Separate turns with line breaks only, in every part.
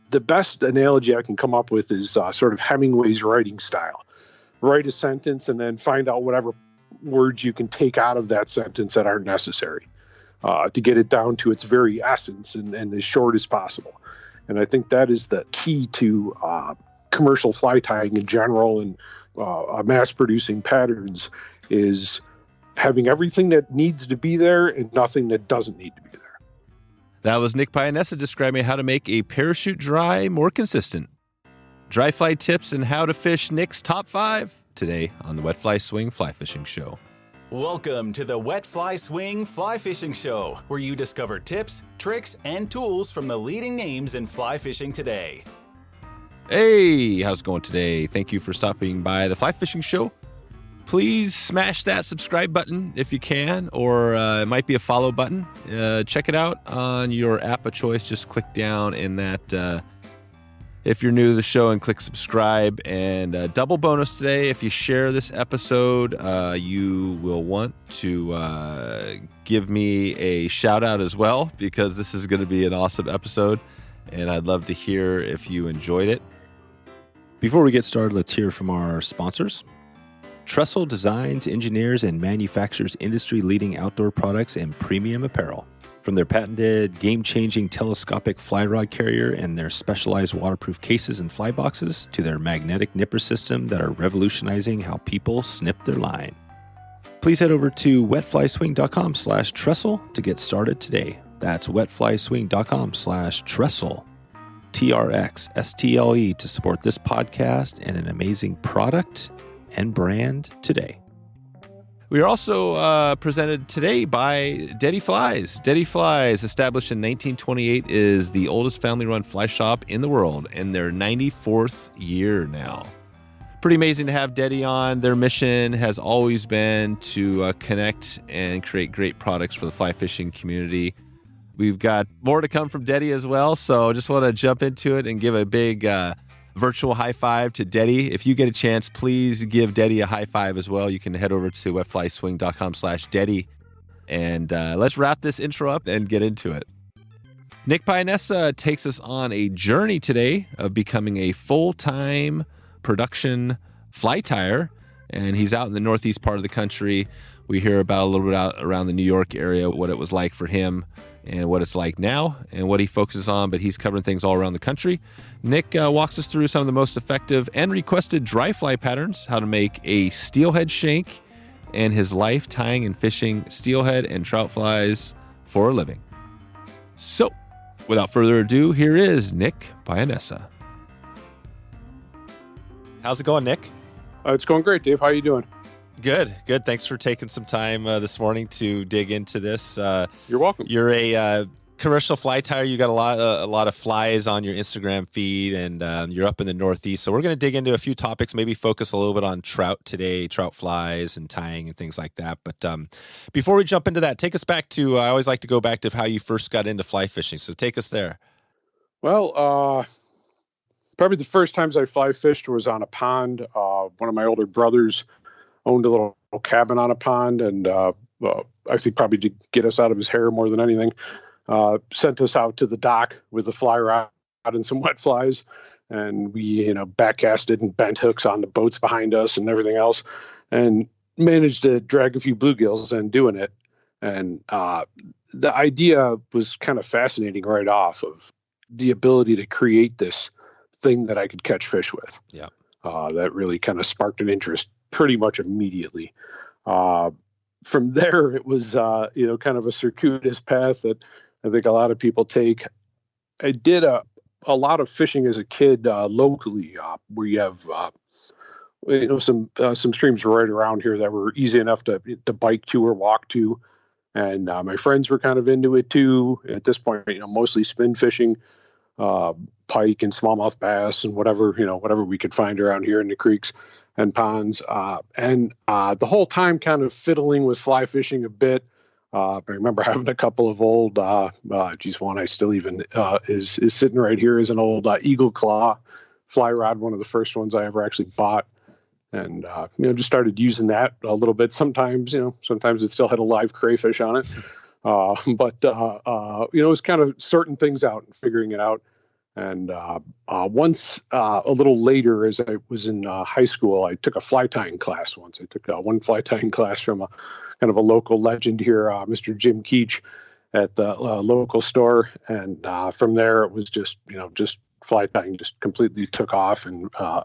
the best analogy I can come up with is sort of Hemingway's writing style. Write a sentence and then find out whatever words you can take out of that sentence that aren't necessary to get it down to its very essence and as short as possible. And I think that is the key to commercial fly tying in general and mass producing patterns, is having everything that needs to be there and nothing that doesn't need to be there.
That was Nick Pionessa describing how to make a parachute dry more consistent. Dry fly tips and how to fish Nick's top 5 today on the Wet Fly Swing Fly Fishing Show.
Welcome to the Wet Fly Swing Fly Fishing Show, where you discover tips, tricks, and tools from the leading names in fly fishing today.
Hey, how's it going today? Thank you for stopping by the Fly Fishing Show. Please smash that subscribe button if you can, or it might be a follow button. Check it out on your app of choice. Just click down in that if you're new to the show and click subscribe. And double bonus today, if you share this episode, you will want to give me a shout out as well, because this is going to be an awesome episode, and I'd love to hear if you enjoyed it. Before we get started, let's hear from our sponsors. Trxstle designs, engineers, and manufactures industry-leading outdoor products and premium apparel. From their patented, game-changing telescopic fly rod carrier and their specialized waterproof cases and fly boxes, to their magnetic nipper system that are revolutionizing how people snip their line. Please head over to wetflyswing.com/Trxstle to get started today. That's wetflyswing.com/Trxstle. Trxstle to support this podcast and an amazing product and brand today. We are also presented today by Dette Flies. Dette Flies, established in 1928, is the oldest family-run fly shop in the world, in their 94th year now. Pretty amazing to have Dette on. Their mission has always been to connect and create great products for the fly fishing community. We've got more to come from Dette as well, so just want to jump into it and give a big virtual high five to Dette. If you get a chance, please give Dette a high five as well. You can head over to wetflyswing.com/Dette, and let's wrap this intro up and get into it. Nick Pionessa takes us on a journey today of becoming a full-time production fly tyer, and he's out in the northeast part of the country. We hear about a little bit out around the New York area, what it was like for him and what it's like now and what he focuses on, but he's covering things all around the country. Nick walks us through some of the most effective and requested dry fly patterns, how to make a steelhead shank, and his life tying and fishing steelhead and trout flies for a living. So, without further ado, here is Nick Pionessa. How's it going, Nick?
It's going great, Dave. How are you doing?
Good. Thanks for taking some time this morning to dig into this.
You're welcome.
You're a commercial fly tyer. You got a lot of flies on your Instagram feed, and you're up in the Northeast. So we're going to dig into a few topics, maybe focus a little bit on trout today, trout flies and tying and things like that. But before we jump into that, take us back to, I always like to go back to how you first got into fly fishing. So take us there.
Well, probably the first times I fly fished was on a pond. One of my older brothers owned a little cabin on a pond, and I think probably to get us out of his hair more than anything, sent us out to the dock with a fly rod and some wet flies, and we backcasted and bent hooks on the boats behind us and everything else, and managed to drag a few bluegills and doing it. And the idea was kind of fascinating right off, of the ability to create this thing that I could catch fish with.
Yeah.
That really kind of sparked an interest pretty much immediately. From there, it was, kind of a circuitous path that I think a lot of people take. I did a lot of fishing as a kid locally, where you have, some streams right around here that were easy enough to bike to or walk to. And my friends were kind of into it too. At this point, mostly spin fishing, pike and smallmouth bass and whatever we could find around here in the creeks and ponds. And the whole time kind of fiddling with fly fishing a bit. I remember having a couple of old, one I still even is sitting right here, is an old Eagle Claw fly rod, one of the first ones I ever actually bought. And, just started using that a little bit. Sometimes it still had a live crayfish on it. But it was kind of sorting things out and figuring it out. And once, a little later, as I was in high school, I took a fly tying class once. I took one fly tying class from a kind of a local legend here, Mr. Jim Keech, at the local store. And from there, it was just fly tying just completely took off. And I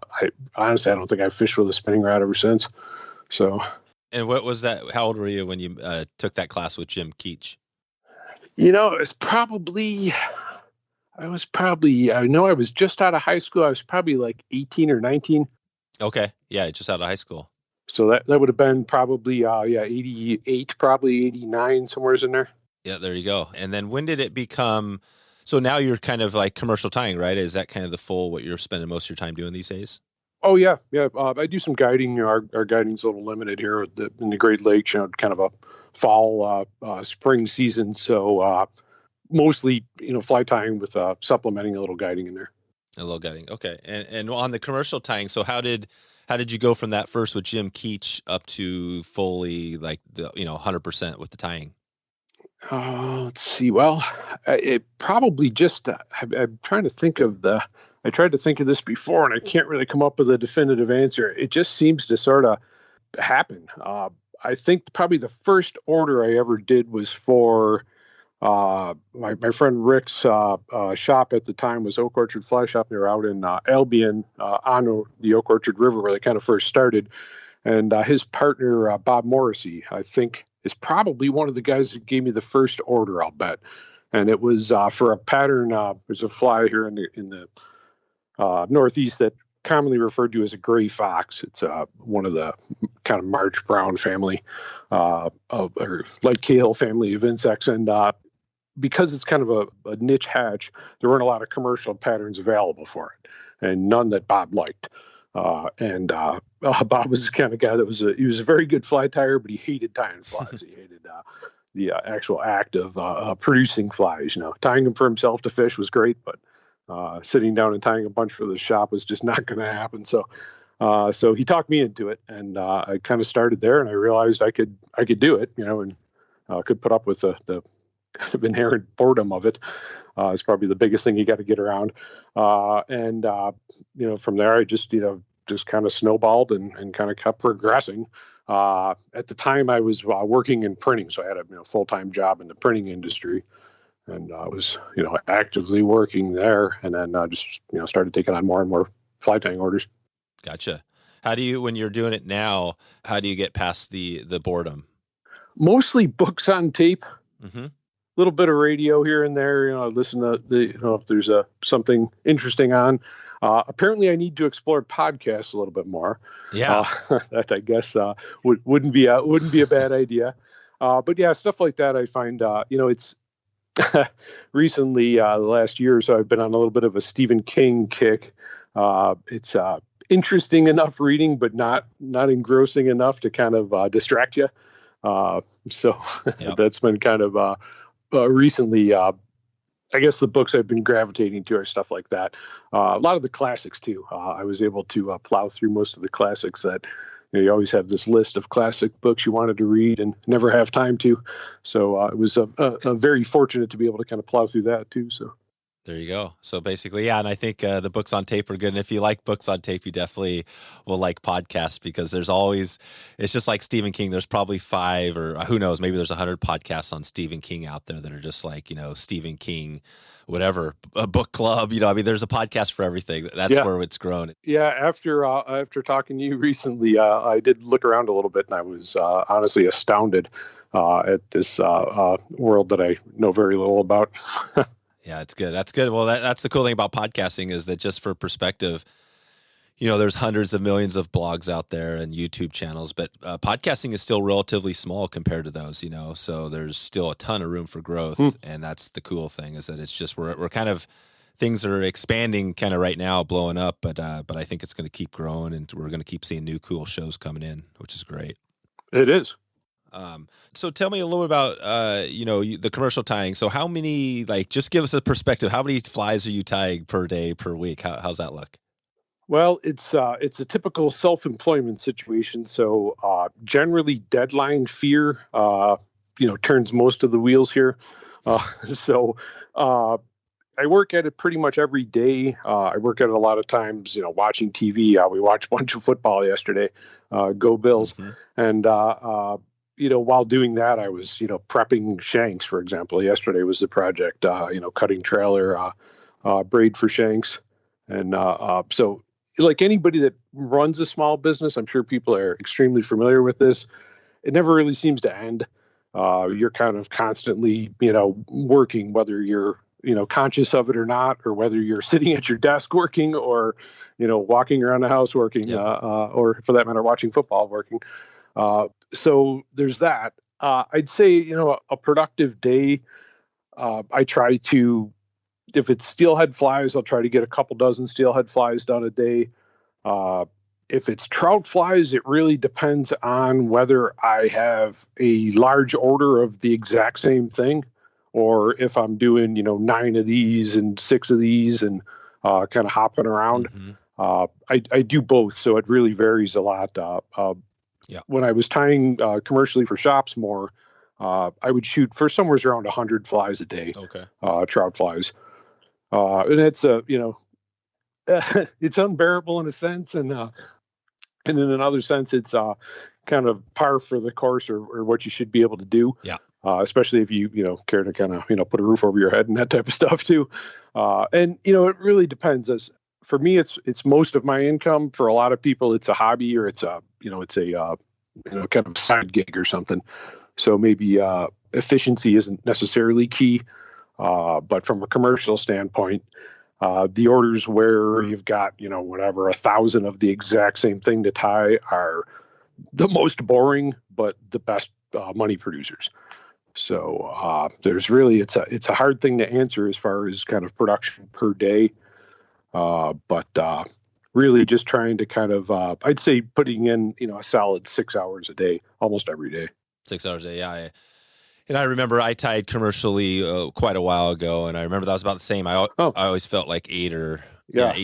honestly, I don't think I've fished with a spinning rod ever since. So.
And what was that? How old were you when you took that class with Jim Keech?
It was probably, I know I was just out of high school. I was probably like 18 or 19.
Okay. Yeah, just out of high school.
So that would have been probably, 88, probably 89, somewhere's in there.
Yeah, there you go. And then when did it become, so now you're kind of like commercial tying, right? Is that kind of the full, what you're spending most of your time doing these days?
Oh, yeah. Yeah. I do some guiding. Our guiding's a little limited here in the Great Lakes, kind of a fall, spring season. So mostly, fly tying with supplementing a little guiding in there.
A little guiding. Okay. And on the commercial tying, so how did you go from that first with Jim Keech up to fully like the 100% with the tying?
Let's see. Well, it probably just, I'm trying to think of I tried to think of this before and I can't really come up with a definitive answer. It just seems to sort of happen. I think probably the first order I ever did was for my friend Rick's shop at the time was Oak Orchard Fly Shop. They were out in Albion on the Oak Orchard River where they kind of first started. And his partner, Bob Morrisey, I think, is probably one of the guys that gave me the first order, I'll bet. And it was for a pattern. There's a fly here in the Northeast that commonly referred to as a gray fox. It's one of the kind of March Brown family or light Cahill family of insects. And because it's kind of a niche hatch, there weren't a lot of commercial patterns available for it, and none that Bob liked. Bob was the kind of guy that he was a very good fly tyer, but he hated tying flies. He hated the actual act of producing flies. Tying them for himself to fish was great, but sitting down and tying a bunch for the shop was just not going to happen. So he talked me into it, and I kind of started there, and I realized I could do it, and could put up with the kind of inherent boredom of it. It's probably the biggest thing you got to get around. From there, I just kind of snowballed and kind of kept progressing. At the time I was working in printing, so I had a full-time job in the printing industry, and I was, actively working there, and then just, started taking on more and more fly tying orders.
Gotcha. How do you, when you're doing it now, how do you get past the boredom?
Mostly books on tape.
Mm-hmm.
Little bit of radio here and there, I listen to if there's something interesting on. Apparently I need to explore podcasts a little bit more.
Yeah.
That I guess wouldn't be a bad idea. But yeah, stuff like that I find, it's recently, the last year or so, I've been on a little bit of a Stephen King kick. It's interesting enough reading, but not engrossing enough to kind of distract you. So yep. That's been kind of recently, I guess the books I've been gravitating to are stuff like that. A lot of the classics too. I was able to plow through most of the classics that you always have this list of classic books you wanted to read and never have time to. So it was very fortunate to be able to kind of plow through that too. So.
There you go. So basically, yeah, and I think the books on tape are good. And if you like books on tape, you definitely will like podcasts, because there's always, it's just like Stephen King. There's probably 5 or who knows, maybe there's 100 podcasts on Stephen King out there that are just like, Stephen King, whatever, a book club, there's a podcast for everything. That's where it's grown.
Yeah. After talking to you recently, I did look around a little bit, and I was honestly astounded at this world that I know very little about.
Yeah, it's good. That's good. Well, that's the cool thing about podcasting, is that, just for perspective, there's hundreds of millions of blogs out there and YouTube channels, but podcasting is still relatively small compared to those, so there's still a ton of room for growth. And that's the cool thing, is that it's just, we're kind of, things are expanding kind of right now, blowing up, but I think it's going to keep growing, and we're going to keep seeing new cool shows coming in, which is great.
It is.
So tell me a little about, the commercial tying. So how many, just give us a perspective. How many flies are you tying per day, per week? How's that look?
Well, it's a typical self-employment situation. So generally deadline fear, turns most of the wheels here. I work at it pretty much every day. I work at it a lot of times, watching TV. We watched a bunch of football yesterday, go Bills.
Mhm.
And, while doing that, I was, prepping shanks, for example. Yesterday was the project, cutting trailer, braid for shanks. And so like anybody that runs a small business, I'm sure people are extremely familiar with this. It never really seems to end. You're kind of constantly, working, whether you're, conscious of it or not, or whether you're sitting at your desk working or, walking around the house working,
Yep.
or for that matter, watching football working. So there's that. I'd say, a productive day, I try to, if it's steelhead flies, I'll try to get a couple dozen steelhead flies done a day. If it's trout flies, it really depends on whether I have a large order of the exact same thing, or if I'm doing, 9 of these and 6 of these and kind of hopping around.
Mhm.
I do both, so it really varies a lot.
Yeah.
When I was tying commercially for shops more, I would shoot for somewhere around 100 flies a day,
Okay.
trout flies. And it's it's unbearable in a sense, and in another sense, it's kind of par for the course, or what you should be able to do.
Yeah.
Especially if you care to kind of put a roof over your head and that type of stuff too. And it really depends. As for me, it's most of my income. For a lot of people, it's a hobby, or it's a kind of side gig or something. So maybe efficiency isn't necessarily key, but from a commercial standpoint, the orders where you've got, 1,000 of the exact same thing to tie are the most boring, but the best money producers. So there's really, it's a hard thing to answer as far as kind of production per day. But really just trying to kind of, I'd say putting in, a solid 6 hours a day, almost every day.
6 hours a day. Yeah. And I remember I tied commercially quite a while ago, and I remember that was about the same. I always felt like 8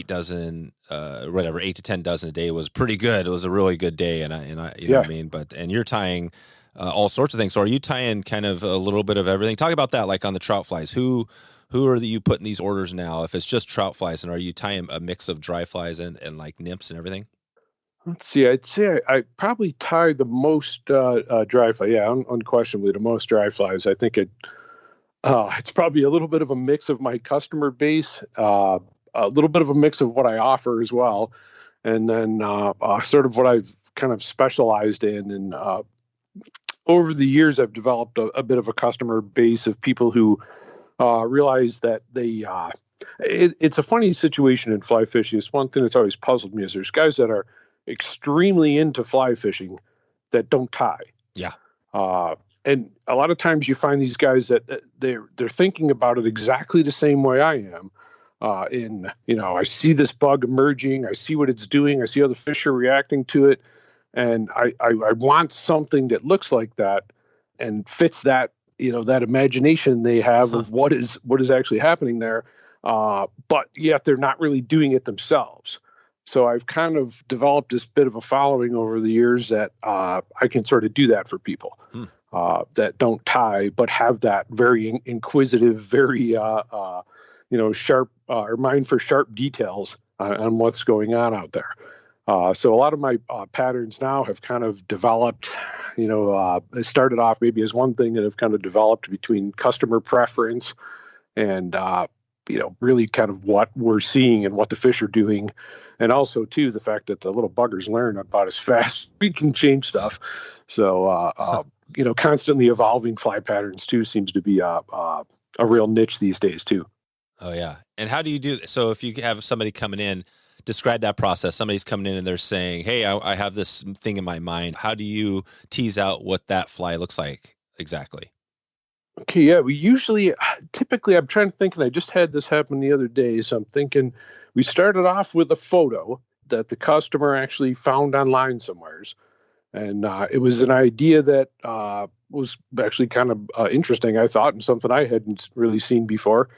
dozen, whatever, 8 to 10 dozen a day was pretty good. It was a really good day, and I you know what I mean. And you're tying all sorts of things. So are you tying kind of a little bit of everything? Talk about that, like on the trout flies. Who are you putting these orders now? If it's just trout flies, and are you tying a mix of dry flies and like nymphs and everything?
Let's see. I'd say I probably tie the most dry fly. Yeah, unquestionably the most dry flies. I think it's probably a little bit of a mix of my customer base, a little bit of a mix of what I offer as well, and then sort of what I've kind of specialized in. And over the years, I've developed a bit of a customer base of people who realize that it's a funny situation in fly fishing. It's one thing that's always puzzled me is there's guys that are extremely into fly fishing that don't tie.
Yeah.
And a lot of times you find these guys that they're thinking about it exactly the same way I am. I see this bug emerging, I see what it's doing, I see how the fish are reacting to it, and I want something that looks like that and fits that, that imagination they have of what is actually happening there. But yet they're not really doing it themselves. So I've kind of developed this bit of a following over the years that I can sort of do that for people that don't tie, but have that very inquisitive, very sharp or mind for sharp details on what's going on out there. So a lot of my patterns now have kind of developed. It started off maybe as one thing that have kind of developed between customer preference and really kind of what we're seeing and what the fish are doing. And also, too, the fact that the little buggers learn about as fast we can change stuff. So, constantly evolving fly patterns, too, seems to be a real niche these days, too.
Oh, yeah. And how do you do this? So if you have somebody coming in, describe that process. Somebody's coming in and they're saying, hey, I have this thing in my mind. How do you tease out what that fly looks like exactly?
Okay, yeah, typically, I'm trying to think, and I just had this happen the other day, so I'm thinking we started off with a photo that the customer actually found online somewheres, and it was an idea that was actually kind of interesting, I thought, and something I hadn't really seen before,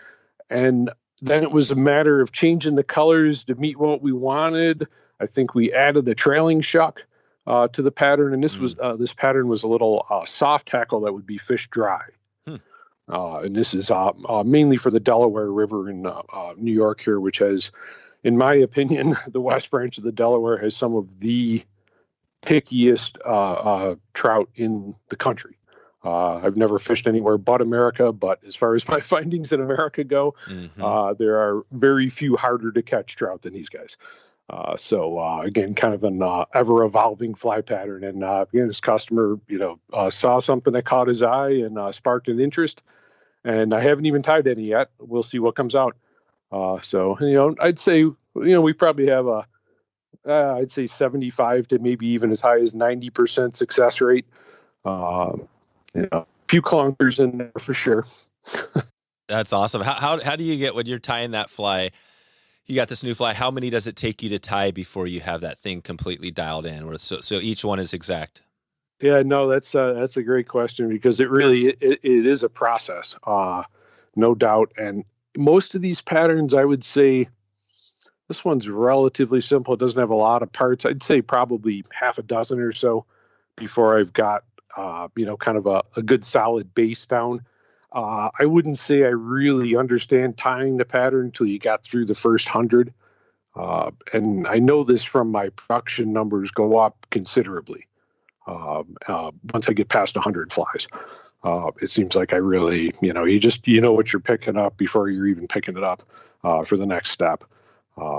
and then it was a matter of changing the colors to meet what we wanted. I think we added a trailing shuck to the pattern, and this pattern was a little soft hackle that would be fish dry. and this is mainly for the Delaware River in New York here, which has, in my opinion, the West Branch of the Delaware has some of the pickiest trout in the country. I've never fished anywhere but America, but as far as my findings in America go, there are very few harder to catch trout than these guys. So again, kind of an ever-evolving fly pattern. And again, this customer, saw something that caught his eye and sparked an interest. And I haven't even tied any yet. We'll see what comes out. So I'd say we probably have I'd say 75 to maybe even as high as 90% success rate. A few clunkers in there for sure.
That's awesome. How do you get, when you're tying that fly, you got this new fly, how many does it take you to tie before you have that thing completely dialed in? So each one is exact.
Yeah, no, that's a great question, because it really it is a process, no doubt. And most of these patterns, I would say, this one's relatively simple. It doesn't have a lot of parts. I'd say probably half a dozen or so before I've got kind of a good solid base down. I wouldn't say I really understand tying the pattern until you got through the first 100. And I know this from my production numbers go up considerably. Once I get past 100 flies, it seems like I really, you know what you're picking up before you're even picking it up for the next step.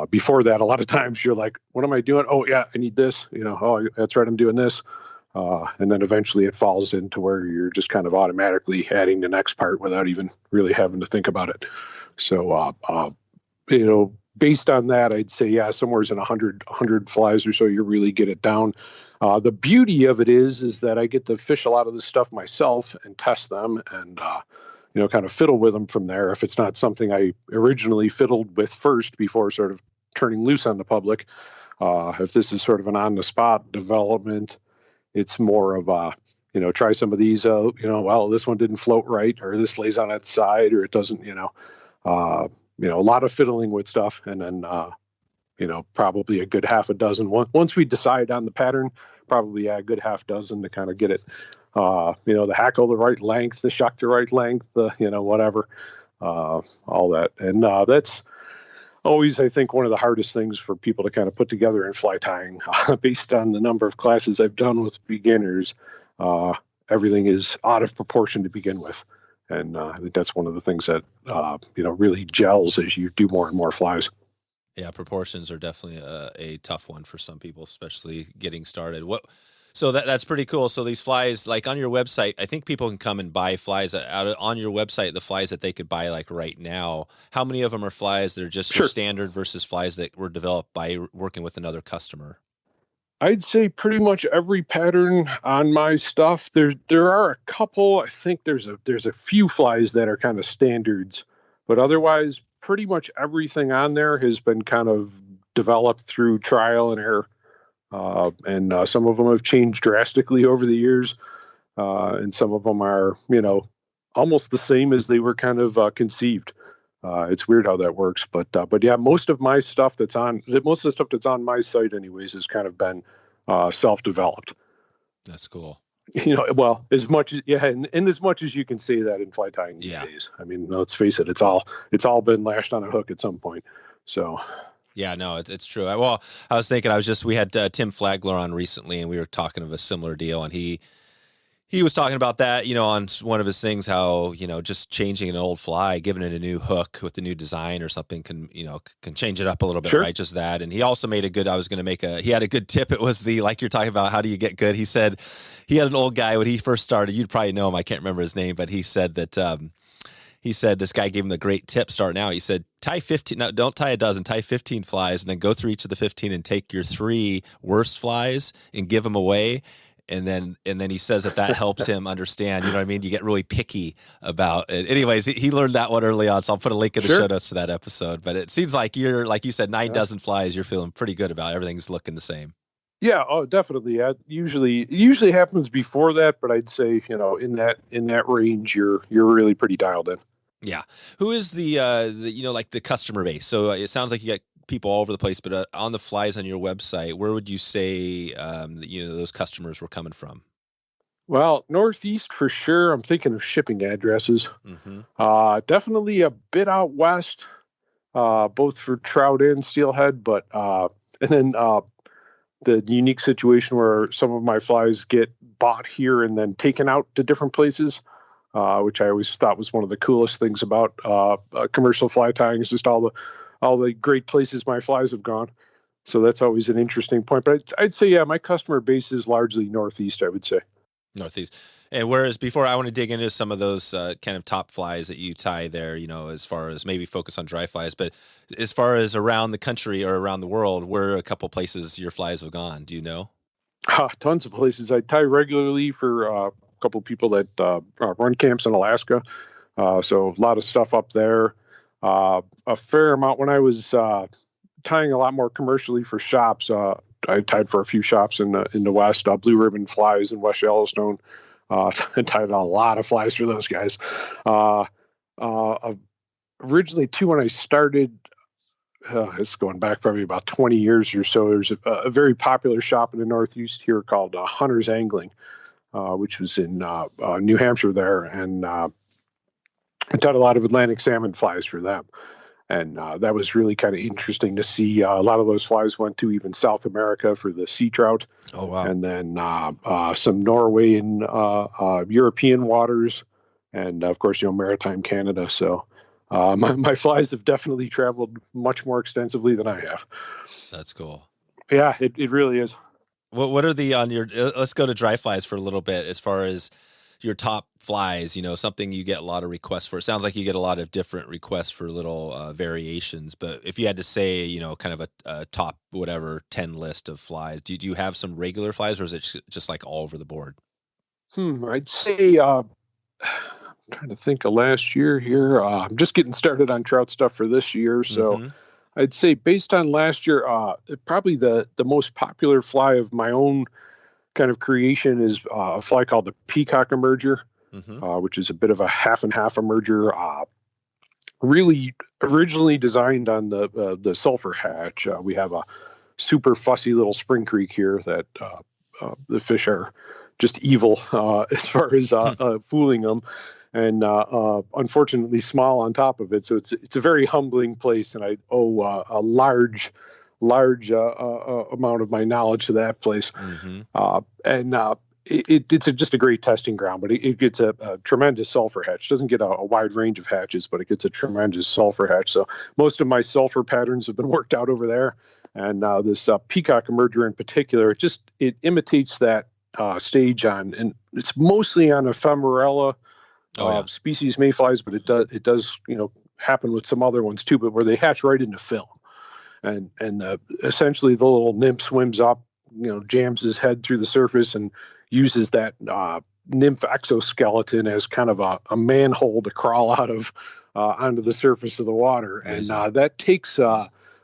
Before that, a lot of times you're like, what am I doing? Oh yeah, I need this, oh, that's right, I'm doing this. And then eventually it falls into where you're just kind of automatically adding the next part without even really having to think about it. So, based on that, I'd say, yeah, somewhere in 100 flies or so, you really get it down. The beauty of it is that I get to fish a lot of this stuff myself and test them and, kind of fiddle with them from there. If it's not something I originally fiddled with first before sort of turning loose on the public, if this is sort of an on-the-spot development, it's more of try some of these, well, this one didn't float right, or this lays on its side, or it doesn't, a lot of fiddling with stuff. And then, probably a good half a dozen. Once we decide on the pattern, probably a good half dozen to kind of get it, the hackle the right length, the shuck the right length, whatever, all that. And that's always, I think, one of the hardest things for people to kind of put together in fly tying. Based on the number of classes I've done with beginners, everything is out of proportion to begin with. And I think that's one of the things that, really gels as you do more and more flies.
Yeah, proportions are definitely a tough one for some people, especially getting started. So that's pretty cool. So these flies, like on your website, I think people can come and buy flies on your website, the flies that they could buy like right now. How many of them are flies that are just your standard versus flies that were developed by working with another customer?
I'd say pretty much every pattern on my stuff. There are a couple. I think there's a few flies that are kind of standards, but otherwise, pretty much everything on there has been kind of developed through trial and error. And some of them have changed drastically over the years, and some of them are, almost the same as they were kind of conceived. It's weird how that works, but yeah, most of the stuff that's on my site, anyways, has kind of been self-developed.
That's cool.
Well, as much as and as much as you can say that in fly tying these days. I mean, let's face it, it's all been lashed on a hook at some point. So.
Yeah, no, it's true. I was thinking, we had Tim Flagler on recently, and we were talking of a similar deal, and he was talking about that, on one of his things, how, just changing an old fly, giving it a new hook with the new design or something can change it up a little bit, right? Just that. And he also made he had a good tip. It was like you're talking about, how do you get good? He said he had an old guy when he first started, you'd probably know him, I can't remember his name, but he said that, this guy gave him the great tip starting out. He said, don't tie a dozen, tie 15 flies, and then go through each of the 15 and take your 3 worst flies and give them away. And then he says that helps him understand, you know what I mean? You get really picky about it. Anyways, he learned that one early on, so I'll put a link in the show notes to that episode. But it seems like you're, like you said, 9 dozen flies, you're feeling pretty good about. Everything's looking the same. Yeah,
definitely. It usually happens before that, but I'd say, in that range, you're really pretty dialed in.
Yeah. Who is the the customer base? So it sounds like you got people all over the place, but on the flies on your website, where would you say, those customers were coming from?
Well, Northeast for sure. I'm thinking of shipping addresses. Definitely a bit out west, both for trout and steelhead, but and then the unique situation where some of my flies get bought here and then taken out to different places, which I always thought was one of the coolest things about commercial fly tying, is just all the great places my flies have gone. So that's always an interesting point. But I'd say, yeah, my customer base is largely Northeast, I would say.
Northeast. And whereas before, I want to dig into some of those kind of top flies that you tie there, as far as maybe focus on dry flies, but as far as around the country or around the world, where are a couple places your flies have gone? Do you know?
Tons of places. I tie regularly for a couple of people that run camps in Alaska. So a lot of stuff up there. A fair amount when I was tying a lot more commercially for shops. I tied for a few shops in the West, Blue Ribbon Flies in West Yellowstone. I tied a lot of flies for those guys. Originally, too, when I started, it's going back probably about 20 years or so, there's a very popular shop in the Northeast here called Hunter's Angling, which was in New Hampshire there. And I tied a lot of Atlantic salmon flies for them. And that was really kind of interesting to see. A lot of those flies went to even South America for the sea trout.
Oh, wow.
And then some Norway and European waters. And, of course, maritime Canada. So my flies have definitely traveled much more extensively than I have.
That's cool.
Yeah, it really is.
What are let's go to dry flies for a little bit as far as your top flies, something you get a lot of requests for. It sounds like you get a lot of different requests for little variations, but if you had to say, kind of a top, 10 list of flies, do you have some regular flies, or is it just like all over the board?
I'd say, I'm trying to think of last year here. I'm just getting started on trout stuff for this year. So I'd say based on last year, probably the most popular fly of my own kind of creation is a fly called the Peacock Emerger, which is a bit of a half and half emerger. Really originally designed on the sulfur hatch. We have a super fussy little spring creek here that the fish are just evil as far as fooling them, and unfortunately small on top of it. So it's a very humbling place, and I owe a large amount of my knowledge to that place. It's just a great testing ground, but it gets a tremendous sulfur hatch. It doesn't get a wide range of hatches, but it gets a tremendous sulfur hatch. So most of my sulfur patterns have been worked out over there. And this Peacock Emerger in particular, it imitates that stage and it's mostly on ephemerella species mayflies, but it does happen with some other ones too, but where they hatch right into film. And essentially the little nymph swims up, jams his head through the surface and uses that nymph exoskeleton as kind of a manhole to crawl out of onto the surface of the water. And that takes,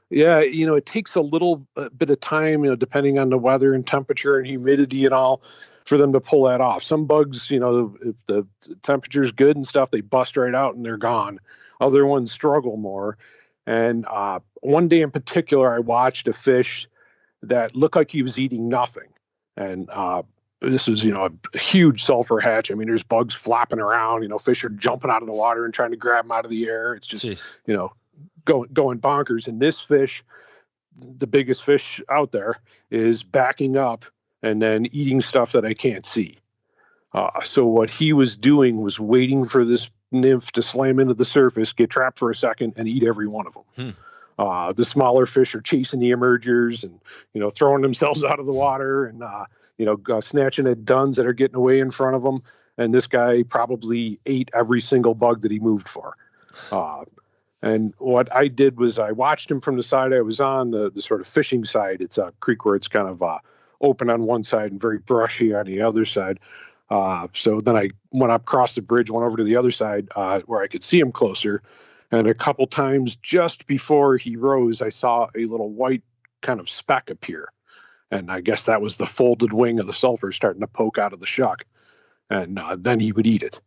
it takes a little bit of time, depending on the weather and temperature and humidity and all, for them to pull that off. Some bugs, if the temperature's good and stuff, they bust right out and they're gone. Other ones struggle more. And one day in particular, I watched a fish that looked like he was eating nothing. And this is, a huge sulfur hatch. I mean, there's bugs flopping around, fish are jumping out of the water and trying to grab them out of the air. It's just, going bonkers. And this fish, the biggest fish out there, is backing up and then eating stuff that I can't see. So what he was doing was waiting for this nymph to slam into the surface, get trapped for a second, and eat every one of them. The smaller fish are chasing the emergers and, throwing themselves out of the water and, snatching at duns that are getting away in front of them. And this guy probably ate every single bug that he moved for. And what I did was I watched him from the side I was on, the sort of fishing side. It's a creek where it's kind of open on one side and very brushy on the other side. So then I went up across the bridge, went over to the other side where I could see him closer. And a couple times just before he rose, I saw a little white kind of speck appear. And I guess that was the folded wing of the sulfur starting to poke out of the shuck. And then he would eat it.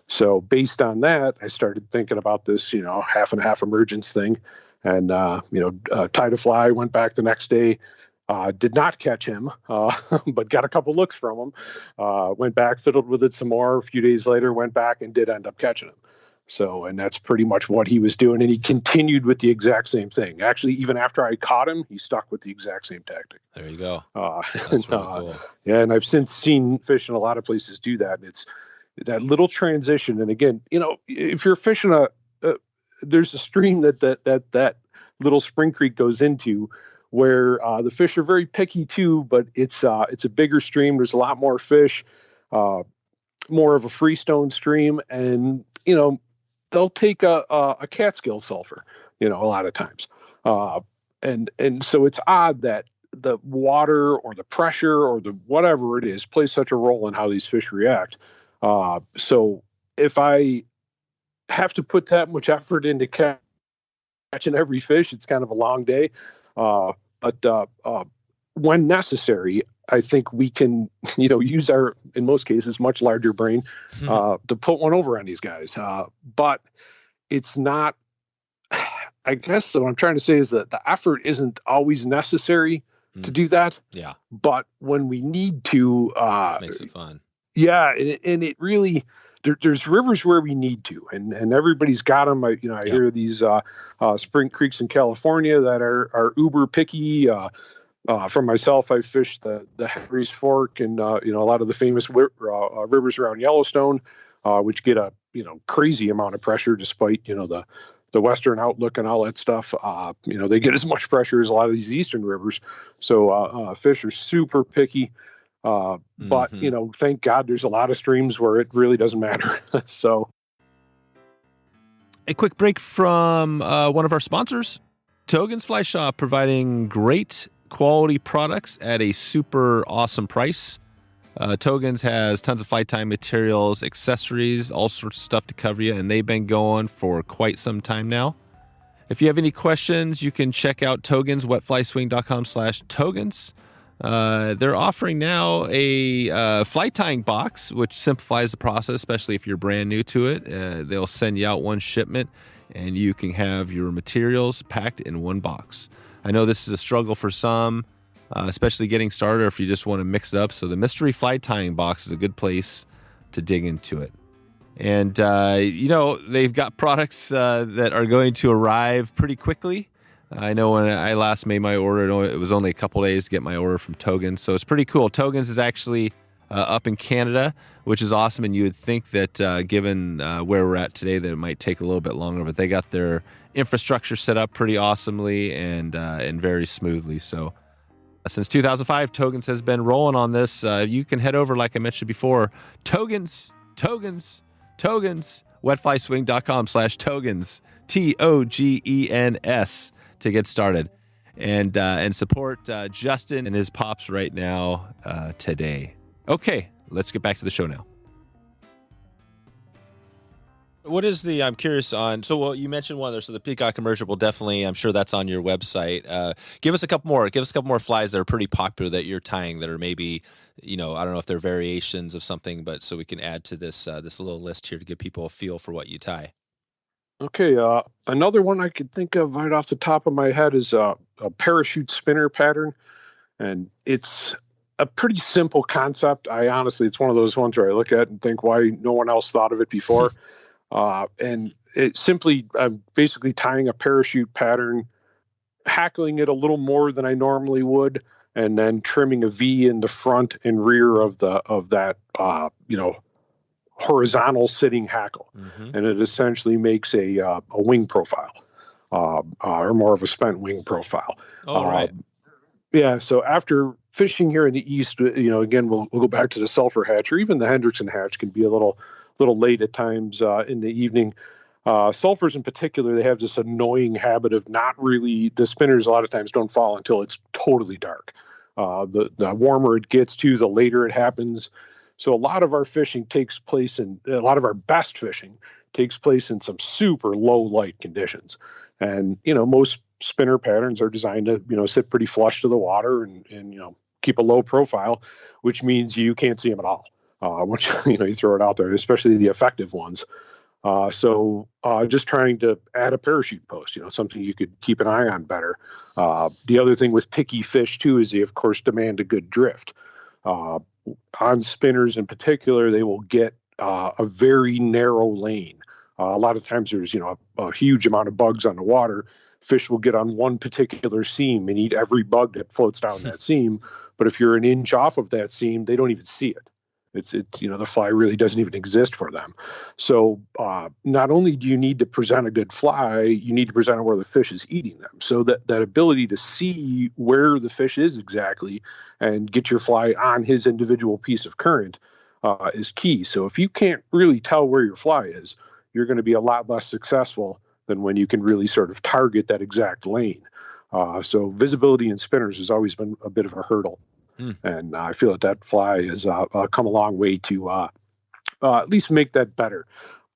So based on that, I started thinking about this, half and half emergence thing. And, tied a fly, went back the next day, Did not catch him, but got a couple looks from him. Went back, fiddled with it some more. A few days later, went back and did end up catching him. So, and that's pretty much what he was doing. And he continued with the exact same thing. Actually, even after I caught him, he stuck with the exact same tactic.
There you go.
That's really cool. Yeah, and I've since seen fish in a lot of places do that. And it's that little transition. And again, if you're fishing there's a stream that little spring creek goes into, where the fish are very picky too, but it's a bigger stream. There's a lot more fish, more of a freestone stream, and they'll take a Catskill sulfur, a lot of times. And so it's odd that the water or the pressure or the whatever it is plays such a role in how these fish react. So if I have to put that much effort into catching every fish, it's kind of a long day. But when necessary, I think we can, use our, in most cases, much larger brain to put one over on these guys. But it's not, I guess what I'm trying to say is that the effort isn't always necessary to do that. Yeah. But when we need to,
makes it fun.
Yeah. And it really, there's rivers where we need to, and everybody's got them. I hear these spring creeks in California that are uber picky. For myself, I fished the Henry's Fork and a lot of the famous rivers around Yellowstone, which get a crazy amount of pressure despite the western outlook and all that stuff. They get as much pressure as a lot of these eastern rivers. So fish are super picky. But thank God there's a lot of streams where it really doesn't matter. So
a quick break from one of our sponsors, Togens Fly Shop, providing great quality products at a super awesome price. Togens has tons of fly tying materials, accessories, all sorts of stuff to cover you, and they've been going for quite some time now. If you have any questions, you can check out Togens, wetflyswing.com/Togens. They're offering now a fly tying box, which simplifies the process, especially if you're brand new to it. They'll send you out one shipment, and you can have your materials packed in one box. I know this is a struggle for some, especially getting started, or if you just want to mix it up. So the mystery fly tying box is a good place to dig into it. And, they've got products that are going to arrive pretty quickly. I know when I last made my order, it was only a couple days to get my order from Togens. So it's pretty cool. Togens is actually up in Canada, which is awesome. And you would think that given where we're at today, that it might take a little bit longer. But they got their infrastructure set up pretty awesomely and very smoothly. So since 2005, Togens has been rolling on this. You can head over, like I mentioned before, Togens, wetflyswing.com/Togens, Togens, to get started and support Justin and his pops right now today. Okay, let's get back to the show now. What is I'm curious on, you mentioned one there, so the Peacock Emerger will definitely, I'm sure that's on your website. Give us a couple more flies that are pretty popular that you're tying that are maybe, I don't know if they're variations of something, but so we can add to this little list here to give people a feel for what you tie.
Okay, another one I could think of right off the top of my head is a parachute spinner pattern, and it's a pretty simple concept. It's one of those ones where I look at and think why no one else thought of it before. And it simply, I'm basically tying a parachute pattern, hackling it a little more than I normally would, and then trimming a V in the front and rear of that horizontal sitting hackle. Mm-hmm. And it essentially makes a wing profile, or more of a spent wing profile.
Oh, right.
Yeah. So after fishing here in the East, again, we'll go back to the sulfur hatch, or even the Hendrickson hatch can be a little late at times in the evening. Sulfurs in particular, they have this annoying habit of the spinners a lot of times don't fall until it's totally dark. The warmer it gets to, the later it happens. So a lot of our fishing takes place a lot of our best fishing takes place in some super low light conditions. And, most spinner patterns are designed to, sit pretty flush to the water and keep a low profile, which means you can't see them at all. Once you throw it out there, especially the effective ones. So just trying to add a parachute post, something you could keep an eye on better. The other thing with picky fish too is they of course demand a good drift. On spinners in particular, they will get a very narrow lane. A lot of times there's, a huge amount of bugs on the water. Fish will get on one particular seam and eat every bug that floats down that seam. But if you're an inch off of that seam, they don't even see it. It's the fly really doesn't even exist for them. So not only do you need to present a good fly, you need to present it where the fish is eating them. So that ability to see where the fish is exactly and get your fly on his individual piece of current is key. So if you can't really tell where your fly is, you're going to be a lot less successful than when you can really sort of target that exact lane. So visibility in spinners has always been a bit of a hurdle. And I feel that fly has come a long way to at least make that better.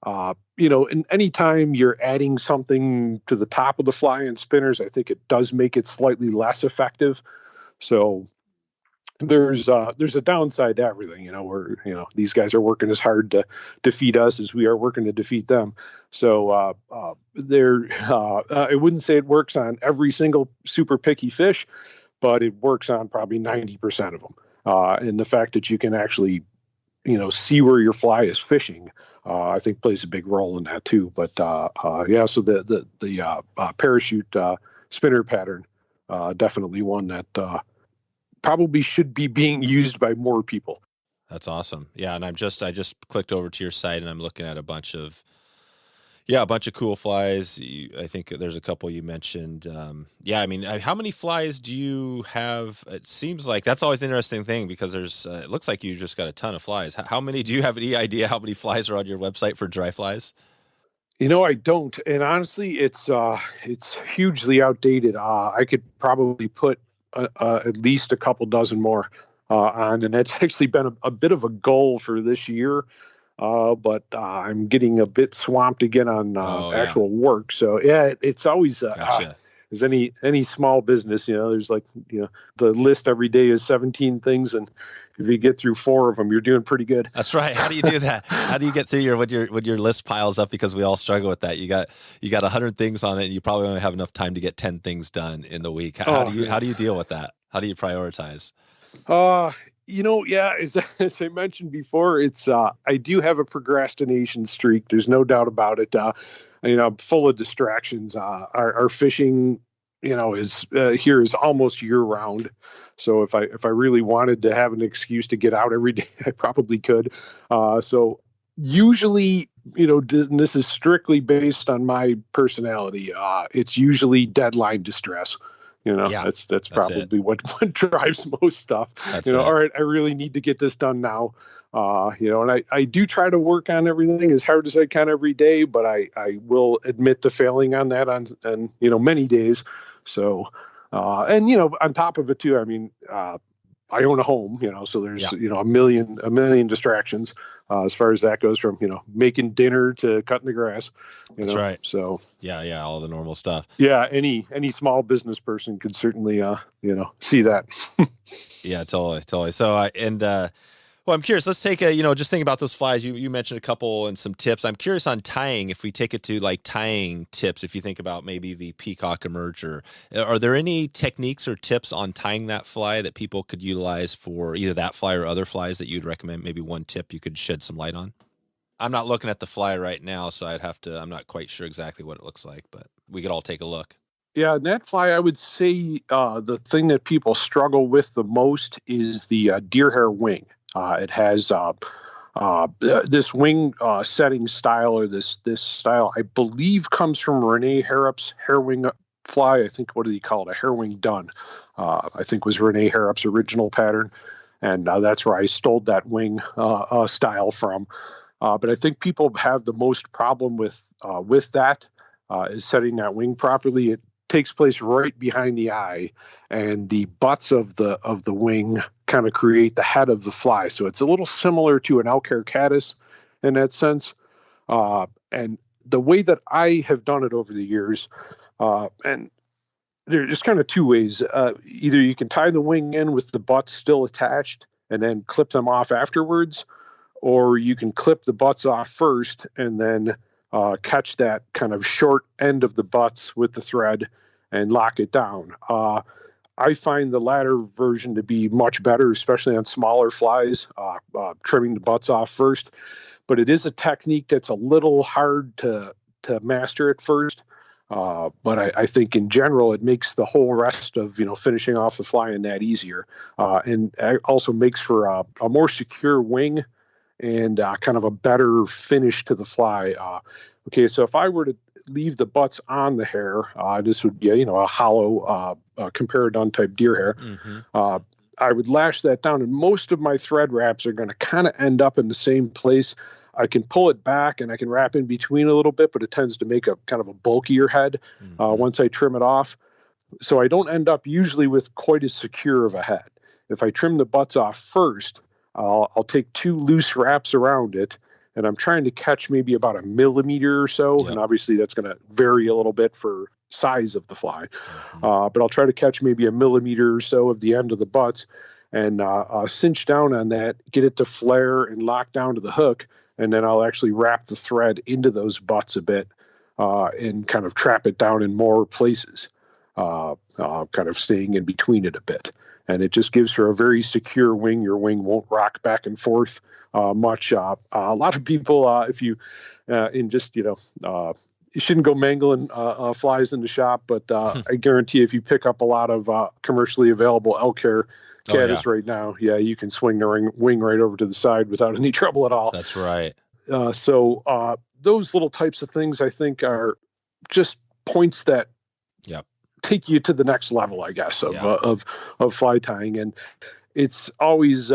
And anytime you're adding something to the top of the fly in spinners, I think it does make it slightly less effective. So there's a downside to everything, where, these guys are working as hard to defeat us as we are working to defeat them. So I wouldn't say it works on every single super picky fish, but it works on probably 90% of them. And the fact that you can actually, see where your fly is fishing, I think plays a big role in that too. But so the parachute spinner pattern, definitely one that probably should be being used by more people.
That's awesome. Yeah, and I just clicked over to your site and I'm looking at a bunch of cool flies. I think there's a couple you mentioned. How many flies do you have? It seems like that's always the interesting thing because it looks like you just got a ton of flies. How many, do you have any idea how many flies are on your website for dry flies?
I don't. And honestly, it's hugely outdated. I could probably put at least a couple dozen more on, and that's actually been a bit of a goal for this year. But I'm getting a bit swamped again on actual work. So it's always
gotcha.
As any small business, there's the list every day is 17 things, and if you get through 4 of them, you're doing pretty good.
That's right. How do you do that? How do you get through when your list piles up? Because we all struggle with that. You got 100 things on it, and you probably only have enough time to get 10 things done in the week. How do you deal with that? How do you prioritize? As I mentioned before, it's I do have a procrastination streak. There's no doubt about it. I'm full of distractions. Our fishing, is here is almost year round. So if I really wanted to have an excuse to get out every day, I probably could. So usually, and this is strictly based on my personality. It's usually deadline distress. That's probably what drives most stuff. All right, I really need to get this done now. And I do try to work on everything as hard as I can every day, but I will admit to failing on that on many days. So, on top of it too, I own a home, so there's, a million distractions as far as that goes, from, making dinner to cutting the grass. That's right.
So
yeah, all the normal stuff.
Yeah, any small business person could certainly, see that.
Yeah, totally. So, I'm curious. Let's take just think about those flies. You mentioned a couple and some tips. I'm curious on tying. If we take it to tying tips, if you think about maybe the Peacock Emerger, are there any techniques or tips on tying that fly that people could utilize for either that fly or other flies that you'd recommend? Maybe one tip you could shed some light on. I'm not looking at the fly right now, so I'm not quite sure exactly what it looks like, but we could all take a look.
Yeah, that fly, I would say the thing that people struggle with the most is the deer hair wing. It has this wing setting style, or this style, I believe, comes from Renee Harrop's hair wing fly. I think, what did he call it? A hair wing dun, I think was Renee Harrop's original pattern. And that's where I stole that wing style from. But I think people have the most problem with that is setting that wing properly. It takes place right behind the eye, and the butts of the wing kind of create the head of the fly. So it's a little similar to an elk hair caddis in that sense. And the way that I have done it over the years, and there are just kind of two ways. Either you can tie the wing in with the butts still attached and then clip them off afterwards, or you can clip the butts off first and then catch that kind of short end of the butts with the thread and lock it down. I find the latter version to be much better, especially on smaller flies, trimming the butts off first. But it is a technique that's a little hard to master at first. But I think in general, it makes the whole rest of, finishing off the fly in that easier. And it also makes for a more secure wing and kind of a better finish to the fly. Okay, so if I were to leave the butts on the hair, this would be, a hollow Comparadun type deer hair.
Mm-hmm.
I would lash that down, and most of my thread wraps are going to kind of end up in the same place. I can pull it back and I can wrap in between a little bit, but it tends to make a kind of a bulkier head once I trim it off. So I don't end up usually with quite as secure of a head. If I trim the butts off first, I'll take 2 loose wraps around it, and I'm trying to catch maybe about 1 millimeter or so.
Yep.
And obviously that's going to vary a little bit for size of the fly. But I'll try to catch maybe 1 millimeter or so of the end of the butts and cinch down on that, get it to flare and lock down to the hook. And then I'll actually wrap the thread into those butts a bit and kind of trap it down in more places, kind of staying in between it a bit. And it just gives her a very secure wing. Your wing won't rock back and forth much. A lot of people, if you, you shouldn't go mangling flies in the shop, but I guarantee if you pick up a lot of commercially available elk hair caddis right now, you can swing the wing right over to the side without any trouble at all.
That's right.
So those little types of things, I think, are just points that take you to the next level, I guess, of fly tying. And it's always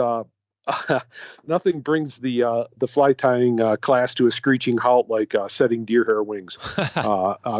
nothing brings the fly tying class to a screeching halt like setting deer hair wings.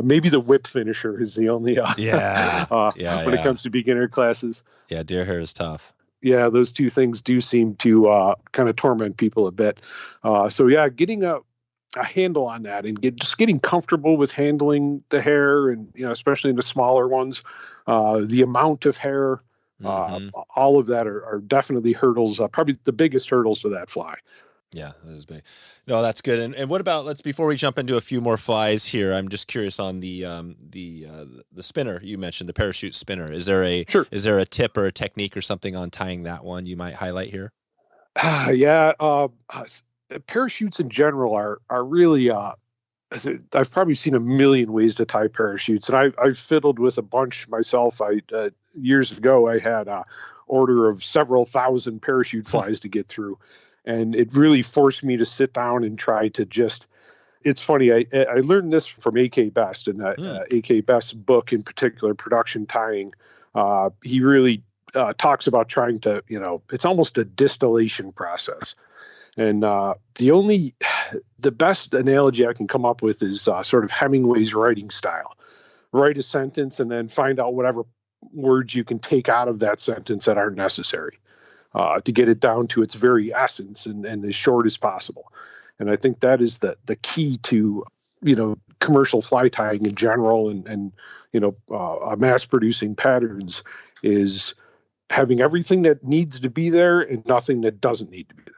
Maybe the whip finisher is the only when it comes to beginner classes.
Yeah, deer hair is tough.
Yeah, those two things do seem to kind of torment people a bit. Getting a handle on that and getting comfortable with handling the hair, and especially in the smaller ones, the amount of hair. All of that are definitely hurdles, probably the biggest hurdles to that fly.
Yeah, that is big. No, that's good. And what about, before we jump into a few more flies here, I'm just curious on the spinner you mentioned, the parachute spinner. Is there a tip or a technique or something on tying that one you might highlight here?
Parachutes in general are really I've probably seen a million ways to tie parachutes, and I've fiddled with a bunch myself. Years ago, I had a order of several thousand parachute flies to get through, and it really forced me to sit down and try to just. It's funny. I learned this from A.K. Best, and A.K. Best's book in particular, Production Tying. He really talks about trying to, it's almost a distillation process. And the best analogy I can come up with is sort of Hemingway's writing style. Write a sentence and then find out whatever words you can take out of that sentence that aren't necessary to get it down to its very essence and as short as possible. And I think that is the key to, commercial fly tying in general and mass producing patterns is having everything that needs to be there and nothing that doesn't need to be there.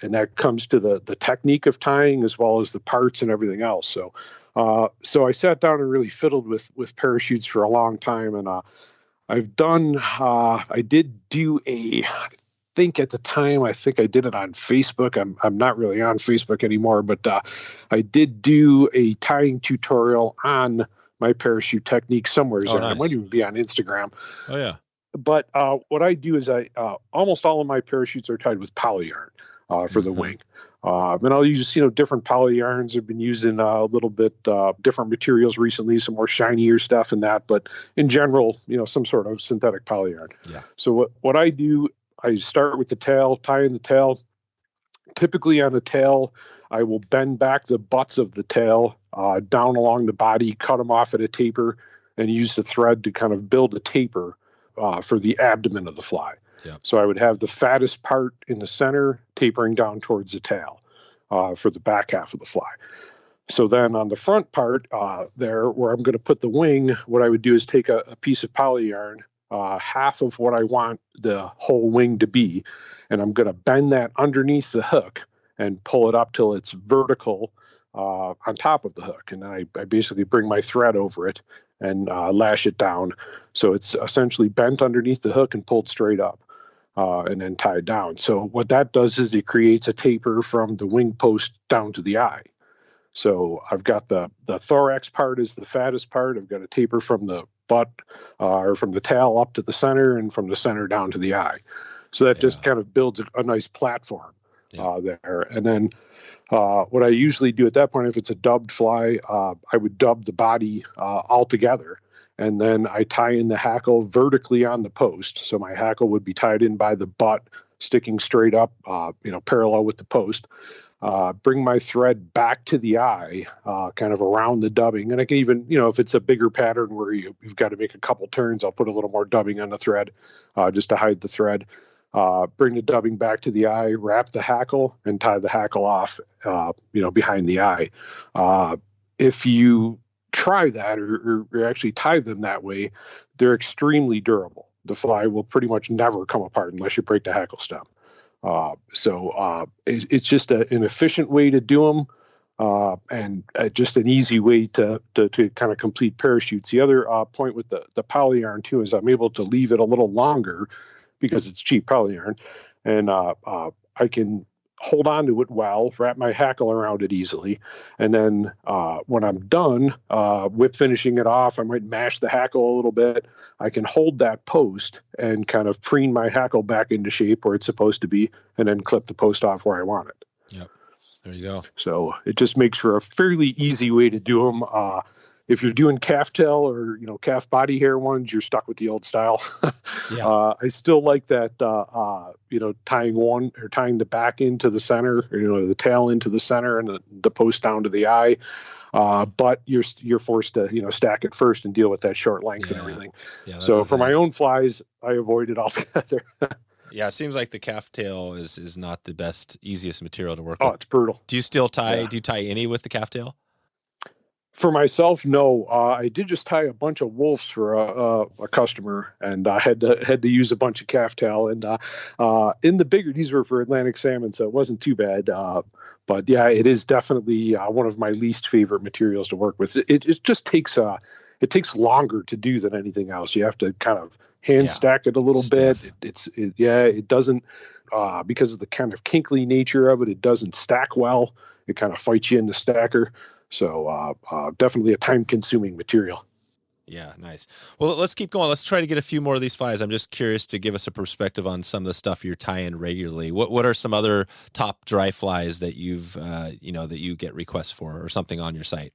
And that comes to the technique of tying as well as the parts and everything else. So I sat down and really fiddled with parachutes for a long time. And I did do I think at the time, I did it on Facebook. I'm not really on Facebook anymore, but I did do a tying tutorial on my parachute technique somewhere.
Oh, nice.
It might even be on Instagram.
Oh, yeah.
But what I do is almost all of my parachutes are tied with poly yarn for the wing. And I'll use, different poly yarns. I've been using a little bit different materials recently, some more shinier stuff and that. But in general, some sort of synthetic poly yarn.
Yeah.
So what I do, I start with the tail, tie in the tail. Typically on the tail, I will bend back the butts of the tail down along the body, cut them off at a taper, and use the thread to kind of build a taper for the abdomen of the fly.
Yeah.
So I would have the fattest part in the center tapering down towards the tail for the back half of the fly. So then on the front part there where I'm going to put the wing, what I would do is take a piece of poly yarn, half of what I want the whole wing to be, and I'm going to bend that underneath the hook and pull it up till it's vertical on top of the hook. And I basically bring my thread over it and lash it down. So it's essentially bent underneath the hook and pulled straight up and then tied down. So what that does is it creates a taper from the wing post down to the eye. So I've got the thorax part is the fattest part. I've got a taper from the butt or from the tail up to the center and from the center down to the eye. So that just kind of builds a nice platform there. And then what I usually do at that point, if it's a dubbed fly, I would dub the body all together. And then I tie in the hackle vertically on the post. So my hackle would be tied in by the butt, sticking straight up, parallel with the post. Bring my thread back to the eye, kind of around the dubbing. And I can even, if it's a bigger pattern where you've got to make a couple turns, I'll put a little more dubbing on the thread just to hide the thread. Bring the dubbing back to the eye, wrap the hackle, and tie the hackle off, behind the eye. If you try that or actually tie them that way, they're extremely durable. The fly will pretty much never come apart unless you break the hackle stem. So it's just an efficient way to do them, and just an easy way to kind of complete parachutes. The other point with the poly yarn too is I'm able to leave it a little longer because it's cheap poly yarn, and I can hold on to it well, wrap my hackle around it easily, and then when I'm done whip finishing it off, I might mash the hackle a little bit. I can hold that post and kind of preen my hackle back into shape where it's supposed to be, and then clip the post off where I want it.
Yep. There you go.
So it just makes for a fairly easy way to do them. If you're doing calf tail or calf body hair ones, you're stuck with the old style. I still like that. Tying the back into the center, the tail into the center, and the post down to the eye. But you're forced to stack it first and deal with that short length and everything. Yeah, so for my own flies, I avoid it altogether.
Yeah, it seems like the calf tail is not the easiest material to work with.
Oh, it's brutal.
Do you still tie? Yeah. Do you tie any with the calf tail?
For myself, no. I did just tie a bunch of wolves for a customer, and I had to use a bunch of calf tail. And in the bigger, these were for Atlantic salmon, so it wasn't too bad. But yeah, it is definitely one of my least favorite materials to work with. It just takes longer to do than anything else. You have to kind of hand stack it a little bit. It doesn't because of the kind of kinkly nature of it. It doesn't stack well. It kind of fights you in the stacker. So definitely a time-consuming material.
Yeah, nice. Well, let's keep going. Let's try to get a few more of these flies. I'm just curious to give us a perspective on some of the stuff you're tying regularly. What are some other top dry flies that you've that you get requests for, or something on your site?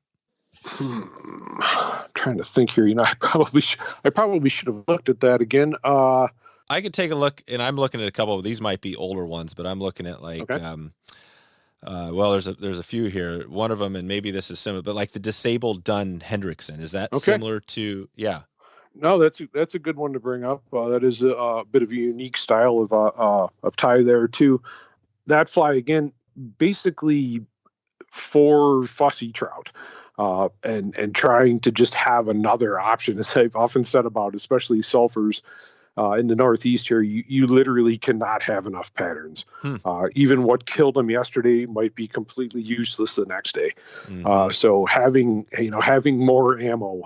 Trying to think here. I probably should have looked at that again.
I could take a look, and I'm looking at a couple of these. Might be older ones, but I'm looking at there's a few here. One of them, and maybe this is similar, but like the Disabled Dun Hendrickson. Is that similar to? Yeah.
No, that's a good one to bring up. That is a bit of a unique style of tie there too. That fly again, basically for fussy trout, and trying to just have another option, as I've often said about, especially sulfurs. In the Northeast here, you literally cannot have enough patterns. Even what killed them yesterday might be completely useless the next day. So having more ammo,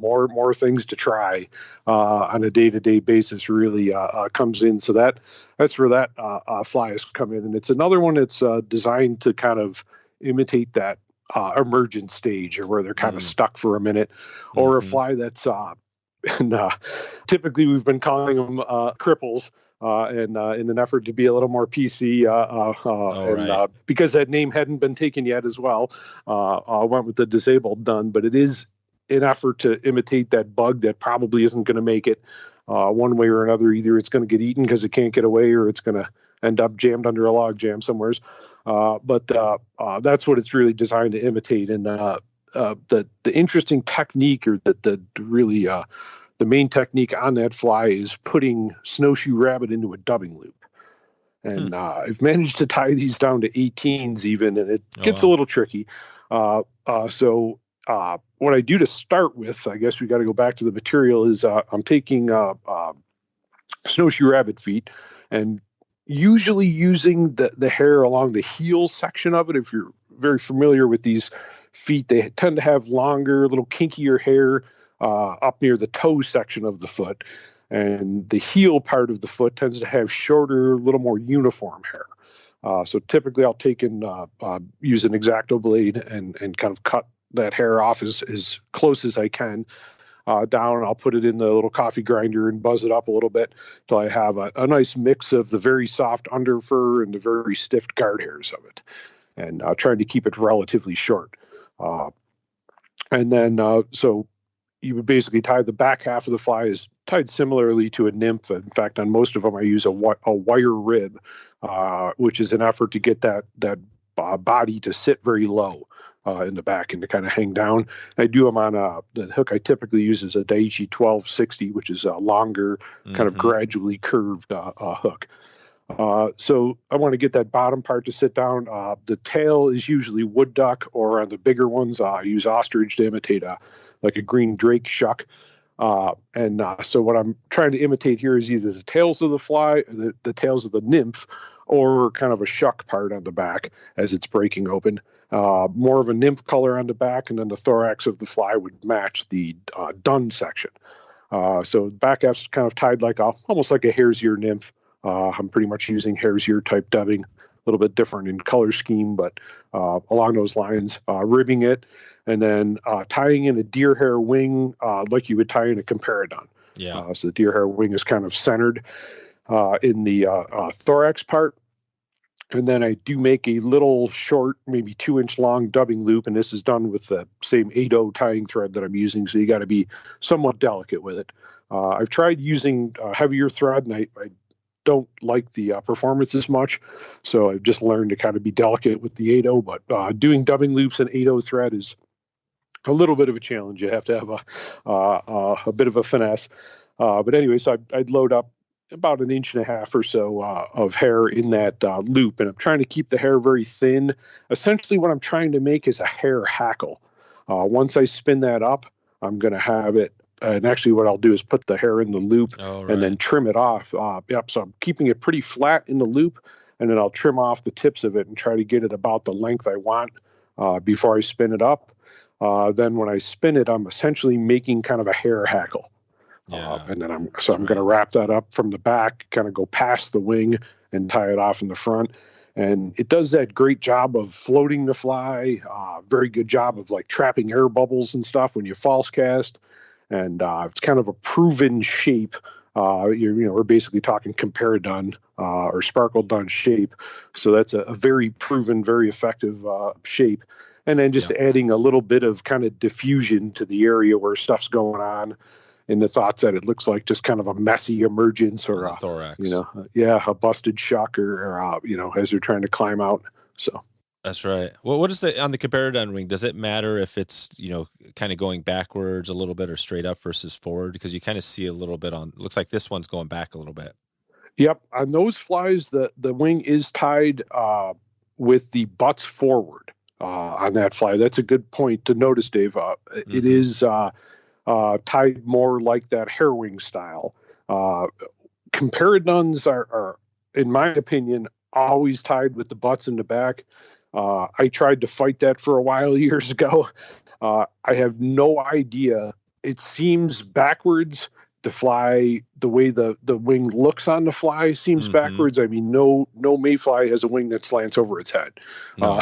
more things to try on a day-to-day basis really comes in. So that's where that fly has come in, and it's another one that's designed to kind of imitate that emergent stage, or where they're kind of stuck for a minute, or a fly that's and typically we've been calling them cripples, and in an effort to be a little more PC, because that name hadn't been taken yet as well, I went with the Disabled Dun, but it is an effort to imitate that bug that probably isn't going to make it one way or another. Either it's going to get eaten because it can't get away, or it's going to end up jammed under a log jam somewheres. But that's what it's really designed to imitate. And the interesting technique, or the main technique on that fly, is putting snowshoe rabbit into a dubbing loop. And I've managed to tie these down to 18s even, and it gets a little tricky. So what I do to start with, I guess we got to go back to the material, is I'm taking snowshoe rabbit feet, and usually using the hair along the heel section of it. If you're very familiar with these feet, they tend to have longer, little kinkier hair up near the toe section of the foot. And the heel part of the foot tends to have shorter, little more uniform hair. So typically I'll take and use an X-Acto blade and kind of cut that hair off as close as I can down. I'll put it in the little coffee grinder and buzz it up a little bit till I have a nice mix of the very soft under fur and the very stiff guard hairs of it. And trying to keep it relatively short. And then, so you would basically tie the back half of the fly is tied similarly to a nymph. In fact, on most of them, I use a wire rib, which is an effort to get that body to sit very low in the back and to kind of hang down. I do them on the hook I typically use is a Daiichi 1260, which is a longer, kind of gradually curved hook. So I want to get that bottom part to sit down. The tail is usually wood duck, or on the bigger ones, I use ostrich to imitate like a green drake shuck. So what I'm trying to imitate here is either the tails of the fly, the tails of the nymph, or kind of a shuck part on the back as it's breaking open. More of a nymph color on the back, and then the thorax of the fly would match the dun section. So the back half's kind of tied like almost like a hare's ear nymph. I'm pretty much using hare's ear type dubbing, a little bit different in color scheme, but along those lines, ribbing it, and then tying in a deer hair wing like you would tie in a comparadon.
Yeah.
So the deer hair wing is kind of centered in the thorax part. And then I do make a little short, maybe 2-inch long dubbing loop, and this is done with the same 8/0 tying thread that I'm using, so you got to be somewhat delicate with it. I've tried using heavier thread, and I don't like the performance as much, so I've just learned to kind of be delicate with the 8/0, but doing dubbing loops in 8/0 thread is a little bit of a challenge. You have to have a bit of a finesse. But anyway, so I'd load up about 1.5 inches or so of hair in that loop, and I'm trying to keep the hair very thin. Essentially what I'm trying to make is a hair hackle. Once I spin that up, I'm going to have it, and actually what I'll do is put the hair in the loop and then trim it off. So I'm keeping it pretty flat in the loop, and then I'll trim off the tips of it and try to get it about the length I want before I spin it up. Then when I spin it, I'm essentially making kind of a hair hackle. And then I'm going to wrap that up from the back, kind of go past the wing and tie it off in the front. And it does that great job of floating the fly, very good job of like trapping air bubbles and stuff when you false cast. And it's kind of a proven shape. We're basically talking comparadon or sparkle dun shape. So that's a very proven, very effective shape. And then just adding a little bit of kind of diffusion to the area where stuff's going on, in the thoughts that it looks like just kind of a messy emergence or a
thorax,
a busted shuck or as they're trying to climb out. So
that's right. Well, what is on the comparadon wing? Does it matter if it's, kind of going backwards a little bit or straight up versus forward? Because you kind of see a little bit looks like this one's going back a little bit.
Yep. On those flies, the wing is tied with the butts forward on that fly. That's a good point to notice, Dave. It is tied more like that hair wing style. Comparadons are, in my opinion, always tied with the butts in the back. I tried to fight that for a while years ago. I have no idea. It seems backwards. The fly, the way the wing looks on the fly seems backwards. I mean, no mayfly has a wing that slants over its head. No.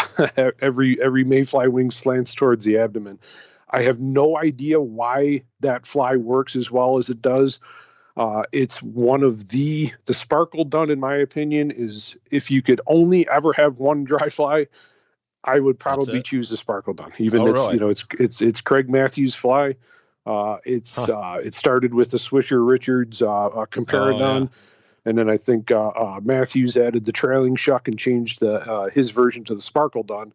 Every mayfly wing slants towards the abdomen. I have no idea why that fly works as well as it does. It's one of the sparkle dun, in my opinion, is if you could only ever have one dry fly, I would probably choose the sparkle dun. Even it's Craig Matthews' fly. It started with the Swisher Richards comparadon, and then I think Matthews added the trailing shuck and changed his version to the sparkle dun.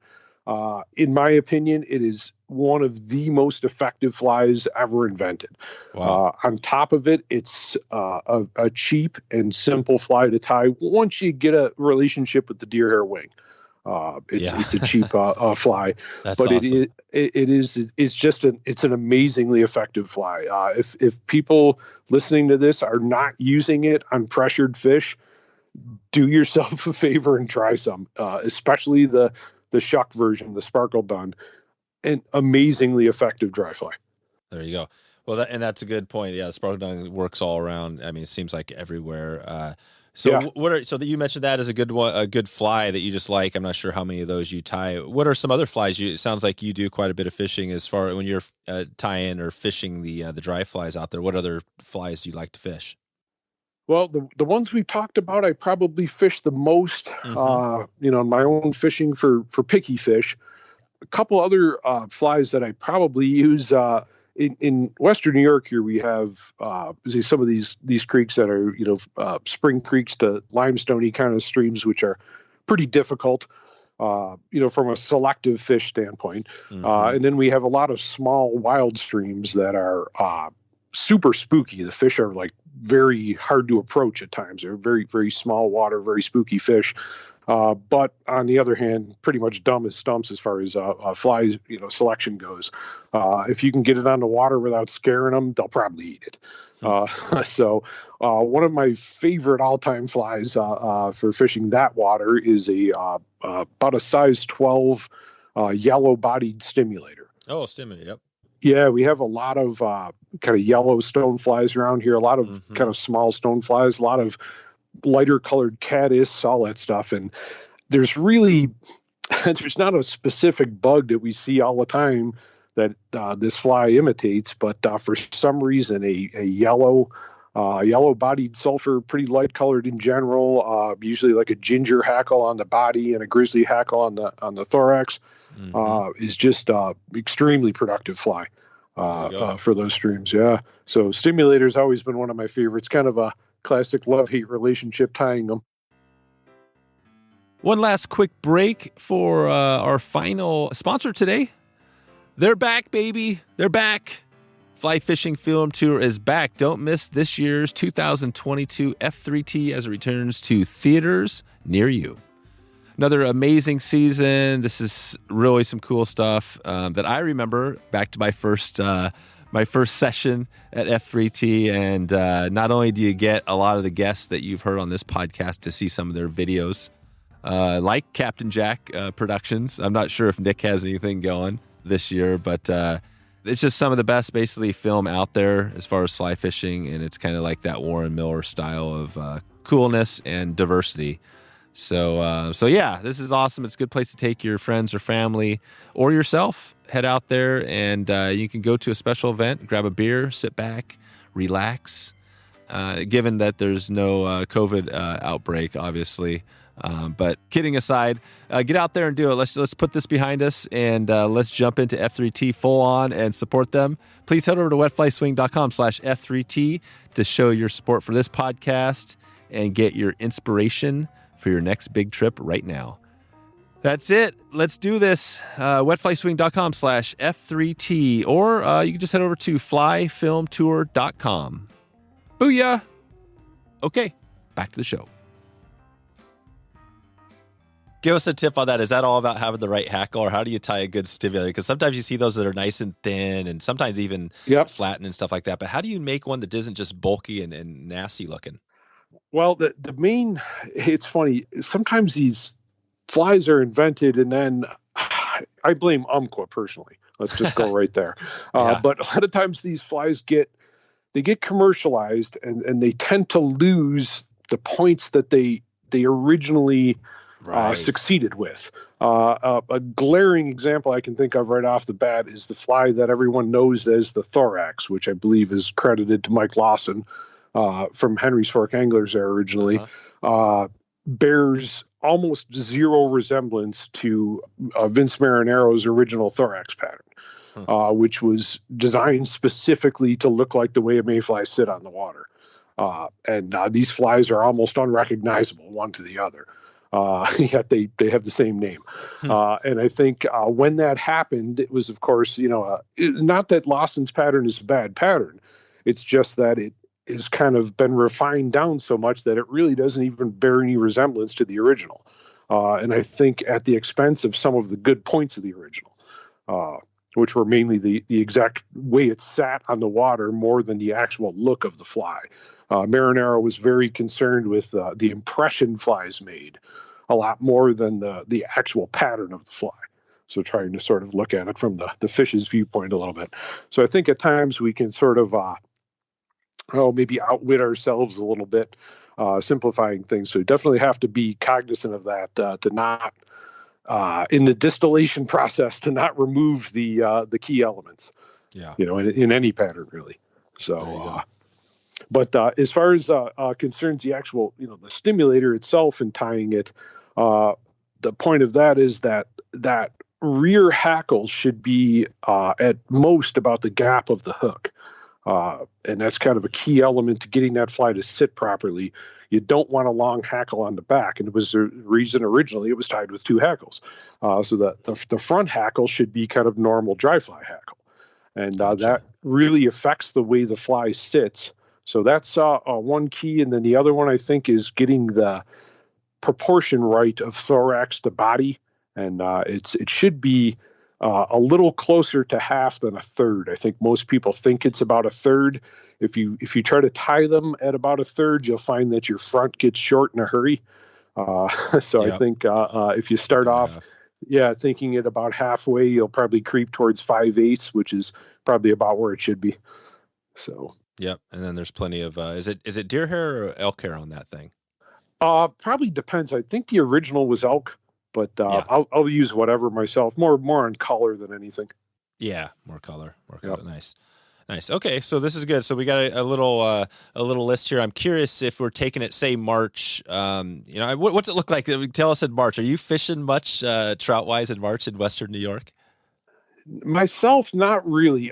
In my opinion, it is one of the most effective flies ever invented. Wow. On top of it, it's a cheap and simple fly to tie once you get a relationship with the deer hair wing. It's a cheap fly,
That's
but
awesome.
It's an amazingly effective fly. If people listening to this are not using it on pressured fish, do yourself a favor and try some, especially the shuck version, the Sparkle Dun, an amazingly effective dry fly.
There you go. Well, that's a good point. Yeah, the Sparkle Dun works all around. I mean, it seems like everywhere. So you mentioned that as a good fly that you just like. I'm not sure how many of those you tie. What are some other flies? It sounds like you do quite a bit of fishing as far when you're tying or fishing the dry flies out there. What other flies do you like to fish?
Well, the ones we've talked about, I probably fish the most, in my own fishing for picky fish. A couple other flies that I probably use in Western New York here, we have some of these creeks that are, spring creeks to limestoney kind of streams, which are pretty difficult, from a selective fish standpoint. And then we have a lot of small wild streams that are super spooky. The fish are like very hard to approach at times. They're very, very small water, very spooky fish. But on the other hand, pretty much dumb as stumps as far as flies, selection goes. If you can get it on the water without scaring them, they'll probably eat it. So one of my favorite all-time flies for fishing that water is about a size 12 Yellow Bodied Stimulator.
Oh, stimulator, yep.
Yeah, we have a lot of kind of yellow stone flies around here, a lot of kind of small stone flies, a lot of lighter colored caddis, all that stuff. And there's not a specific bug that we see all the time that this fly imitates, but for some reason, a yellow bodied sulfur, pretty light colored in general, usually like a ginger hackle on the body and a grizzly hackle on the thorax, is just extremely productive fly for those streams. Yeah. So Stimulator's always been one of my favorites, kind of a classic love-hate relationship tying them.
One last quick break for our final sponsor today. They're back, baby. They're back. Fly Fishing Film Tour is back. Don't miss this year's 2022 F3T as it returns to theaters near you. Another amazing season. This is really some cool stuff that I remember back to my first session at F3T. And not only do you get a lot of the guests that you've heard on this podcast to see some of their videos, like Captain Jack Productions. I'm not sure if Nick has anything going this year, but it's just some of the best basically film out there as far as fly fishing. And it's kind of like that Warren Miller style of coolness and diversity. So yeah, this is awesome. It's a good place to take your friends or family or yourself. Head out there and you can go to a special event, grab a beer, sit back, relax. Given that there's no COVID outbreak, obviously. But kidding aside, get out there and do it. Let's put this behind us and let's jump into F3T full on and support them. Please head over to wetflyswing.com/F3T to show your support for this podcast and get your inspiration for your next big trip right now. That's it. Let's do this. Wetflyswing.com/F3T, or you can just head over to flyfilmtour.com. Booyah! Okay, back to the show. Give us a tip on that. Is that all about having the right hackle, or how do you tie a good stimulator? Because sometimes you see those that are nice and thin and sometimes even flattened and stuff like that. But how do you make one that isn't just bulky and nasty looking?
Well, the main, it's funny. Sometimes these flies are invented and then I blame Umpqua personally. Let's just go right there. But a lot of times these flies get commercialized and they tend to lose the points that they originally succeeded with. A glaring example I can think of right off the bat is the fly that everyone knows as the Thorax, which I believe is credited to Mike Lawson from Henry's Fork Anglers there originally. Bears almost zero resemblance to Vince Marinaro's original Thorax pattern, which was designed specifically to look like the way a mayfly sit on the water. And these flies are almost unrecognizable one to the other. Yet they have the same name. And I think when that happened, it was, of course, not that Lawson's pattern is a bad pattern. It's just that it is kind of been refined down so much that it really doesn't even bear any resemblance to the original. And I think at the expense of some of the good points of the original, which were mainly the exact way it sat on the water more than the actual look of the fly. Marinaro was very concerned with the impression flies made. a lot more than the actual pattern of the fly. So trying to sort of look at it from the fish's viewpoint a little bit. So I think at times we can sort of, maybe outwit ourselves a little bit, simplifying things. So you definitely have to be cognizant of that, to not, in the distillation process, to not remove the key elements.
Yeah.
In any pattern really. So, but as far as concerns the actual, the stimulator itself and tying it, the point of that is that rear hackle should be at most about the gap of the hook. And that's kind of a key element to getting that fly to sit properly. You don't want a long hackle on the back. And it was the reason originally it was tied with two hackles. So that the front hackle should be kind of normal dry fly hackle. And that really affects the way the fly sits. So that's one key. And then the other one, I think, is getting the proportion right of thorax to body. And it should be a little closer to half than a third. I think most people think it's about a third. If you try to tie them at about a third, you'll find that your front gets short in a hurry. So I think if you start off, thinking it about halfway, you'll probably creep towards 5/8, which is probably about where it should be. So.
Yep. And then there's plenty of, is it deer hair or elk hair on that thing?
Probably depends. I think the original was elk. But I'll use whatever myself, more on color than anything.
Yeah, more color. Yep. Nice. Okay, so this is good. So we got a little list here. I'm curious if we're taking it, say March. What's it look like? Tell us in March. Are you fishing much trout wise in March in Western New York?
Myself, not really.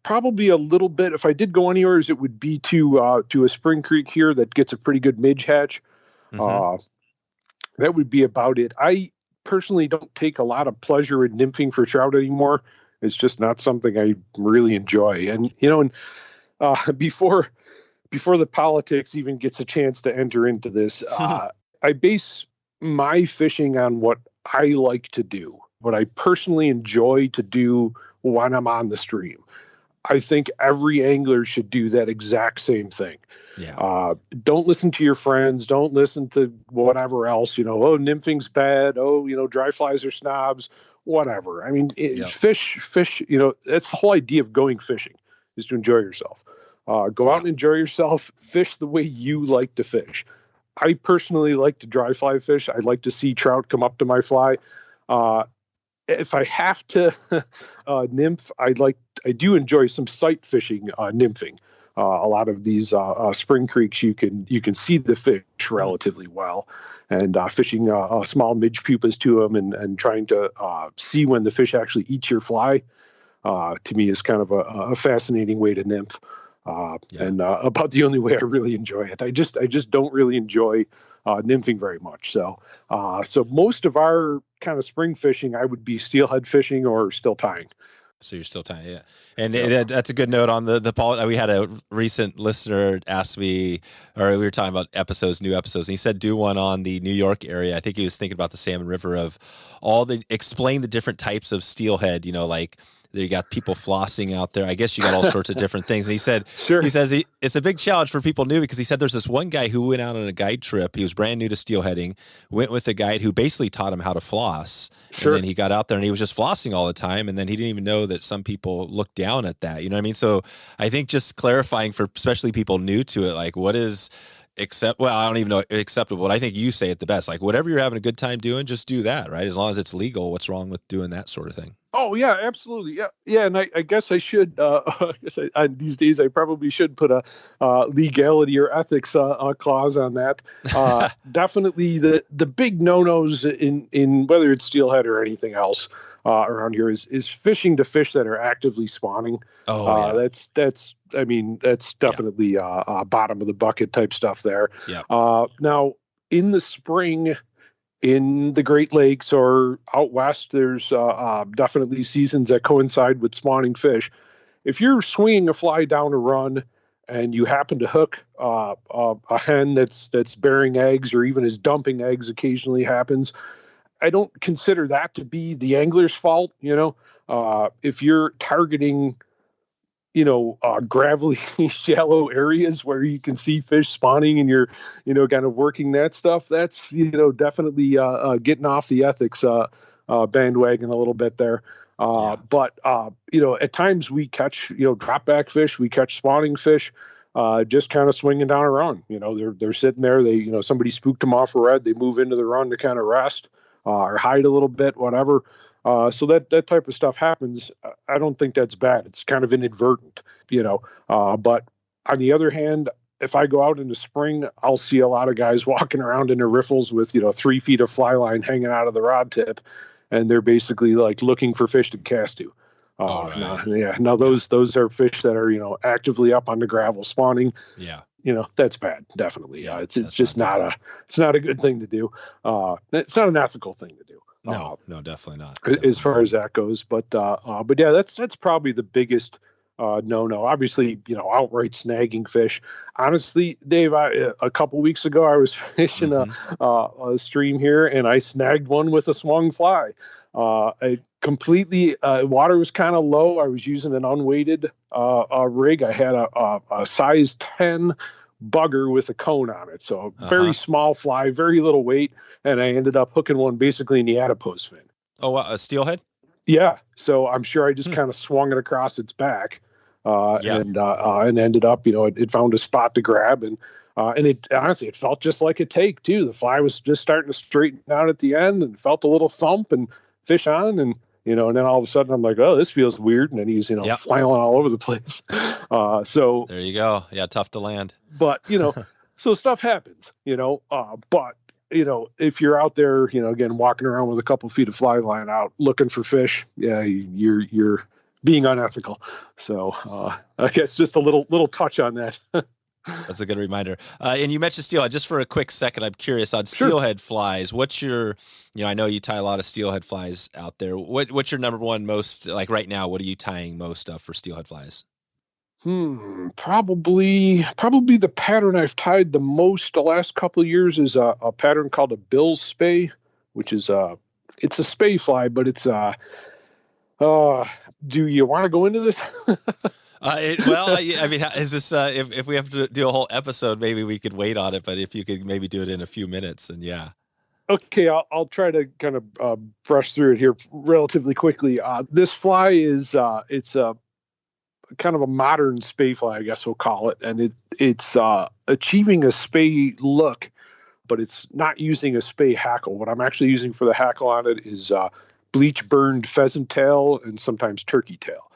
Probably a little bit. If I did go anywhere, it would be to a spring creek here that gets a pretty good midge hatch. Mm-hmm. That would be about it. I personally don't take a lot of pleasure in nymphing for trout anymore. It's just not something I really enjoy. And, before the politics even gets a chance to enter into this, I base my fishing on what I like to do, what I personally enjoy to do when I'm on the stream. I think every angler should do that exact same thing. Yeah. Don't listen to your friends. Don't listen to whatever else, nymphing's bad. Dry flies are snobs, whatever. I mean, fish, that's the whole idea of going fishing, is to enjoy yourself. Go out and enjoy yourself. Fish the way you like to fish. I personally like to dry fly fish. I like to see trout come up to my fly. If I have to nymph, I do enjoy some sight fishing, nymphing. A lot of these spring creeks, you can see the fish relatively well, and fishing small midge pupas to them and trying to see when the fish actually eat your fly, to me is kind of a fascinating way to nymph, and about the only way I really enjoy it. I just don't really enjoy nymphing very much. So most of our kind of spring fishing, I would be steelhead fishing or still tying.
So you're still tying, yeah. And that's a good note on the Paul. We had a recent listener ask me, or we were talking about new episodes, and he said do one on the New York area. I think he was thinking about the Salmon River, of explain the different types of steelhead, like you got people flossing out there. I guess you got all sorts of different things. And he said, he says it's a big challenge for people new, because he said there's this one guy who went out on a guide trip. He was brand new to steelheading, went with a guide who basically taught him how to floss. Sure. And then he got out there and he was just flossing all the time. And then he didn't even know that some people look down at that. You know what I mean? So I think just clarifying for especially people new to it, like what is I don't even know acceptable, but I think you say it the best. Like whatever you're having a good time doing, just do that, right? As long as it's legal, what's wrong with doing that sort of thing?
Oh yeah, absolutely. Yeah. And I guess I should, these days I probably should put a legality or ethics clause on that. Definitely the big no-nos in whether it's steelhead or anything else around here is fishing to fish that are actively spawning. That's definitely bottom of the bucket type stuff there. Yeah. Now in the spring, in the Great Lakes or out west, there's definitely seasons that coincide with spawning fish. If you're swinging a fly down a run and you happen to hook a hen that's bearing eggs, or even is dumping eggs occasionally happens, I don't consider that to be the angler's fault. If you're targeting gravelly, shallow areas where you can see fish spawning and you're, kind of working that stuff, that's, definitely getting off the ethics bandwagon a little bit there. But, at times we catch, drop back fish, we catch spawning fish, just kind of swinging down a run. They're sitting there, they, somebody spooked them off a red, they move into the run to kind of rest or hide a little bit, whatever. So that type of stuff happens. I don't think that's bad. It's kind of inadvertent, but on the other hand, if I go out in the spring, I'll see a lot of guys walking around in their riffles with, 3 feet of fly line hanging out of the rod tip. And they're basically like looking for fish to cast to.
Right.
Now those are fish that are, actively up on the gravel spawning.
Yeah.
That's bad. Definitely.
Yeah,
it's just not a good thing to do. It's not an ethical thing to do.
No, definitely not.
As far as that goes. But yeah, that's probably the biggest no. Obviously, outright snagging fish. Honestly, Dave, a couple weeks ago, I was fishing a stream here, and I snagged one with a swung fly. I completely water was kind of low. I was using an unweighted rig. I had a size 10 bugger with a cone on it, so very small fly, very little weight, and I ended up hooking one basically in the adipose fin.
Oh, a steelhead?
Yeah, so I'm sure I just kind of swung it across its back, and ended up, it found a spot to grab, and it honestly, it felt just like a take too. The fly was just starting to straighten out at the end, and felt a little thump and fish on, and and then all of a sudden I'm like, oh, this feels weird, and then he's flailing all over the place. So
there you go. Yeah, tough to land.
But so stuff happens. But if you're out there, again, walking around with a couple feet of fly line out looking for fish, yeah, you're being unethical. So I guess just a little touch on that.
That's a good reminder. And you mentioned steelhead. Just for a quick second, I'm curious on steelhead flies. What's your, I know you tie a lot of steelhead flies out there. What's your number one most, like right now, what are you tying most of for steelhead flies?
Probably the pattern I've tied the most the last couple of years is a pattern called a Bill Spey, which is it's a Spey fly, but it's do you want to go into this?
I mean, is this if we have to do a whole episode, maybe we could wait on it. But if you could maybe do it in a few minutes, then yeah.
Okay, I'll try to kind of brush through it here relatively quickly. This fly is it's a kind of a modern Spey fly, I guess we'll call it, and it's achieving a Spey look, but it's not using a Spey hackle. What I'm actually using for the hackle on it is bleach burned pheasant tail and sometimes turkey tail.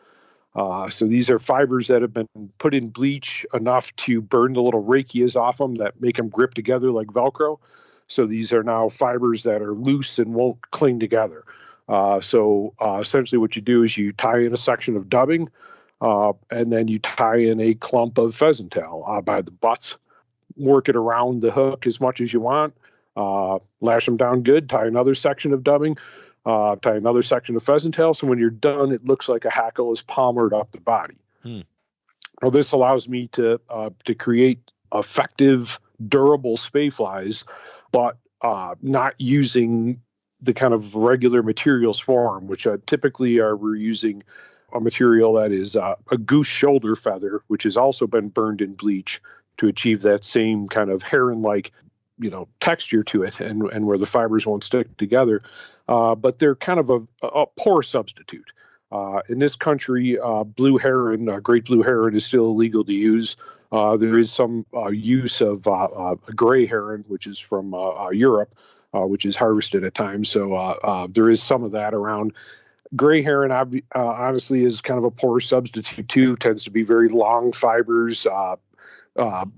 So these are fibers that have been put in bleach enough to burn the little rachias off them that make them grip together like Velcro. So these are now fibers that are loose and won't cling together. So essentially what you do is you tie in a section of dubbing, and then you tie in a clump of pheasant tail by the butts, work it around the hook as much as you want, lash them down good, tie another section of dubbing, tie another section of pheasant tail. So when you're done, it looks like a hackle is palmered up the body. Well, this allows me to create effective, durable Spey flies, but not using the kind of regular materials for them, which typically we're using a material that is a goose shoulder feather, which has also been burned in bleach to achieve that same kind of heron-like, texture to it, and where the fibers won't stick together. But they're kind of a poor substitute. In this country, blue heron, great blue heron, is still illegal to use. There is some use of gray heron, which is from Europe, which is harvested at times. So there is some of that around. Gray heron, honestly, is kind of a poor substitute too. Tends to be very long fibers.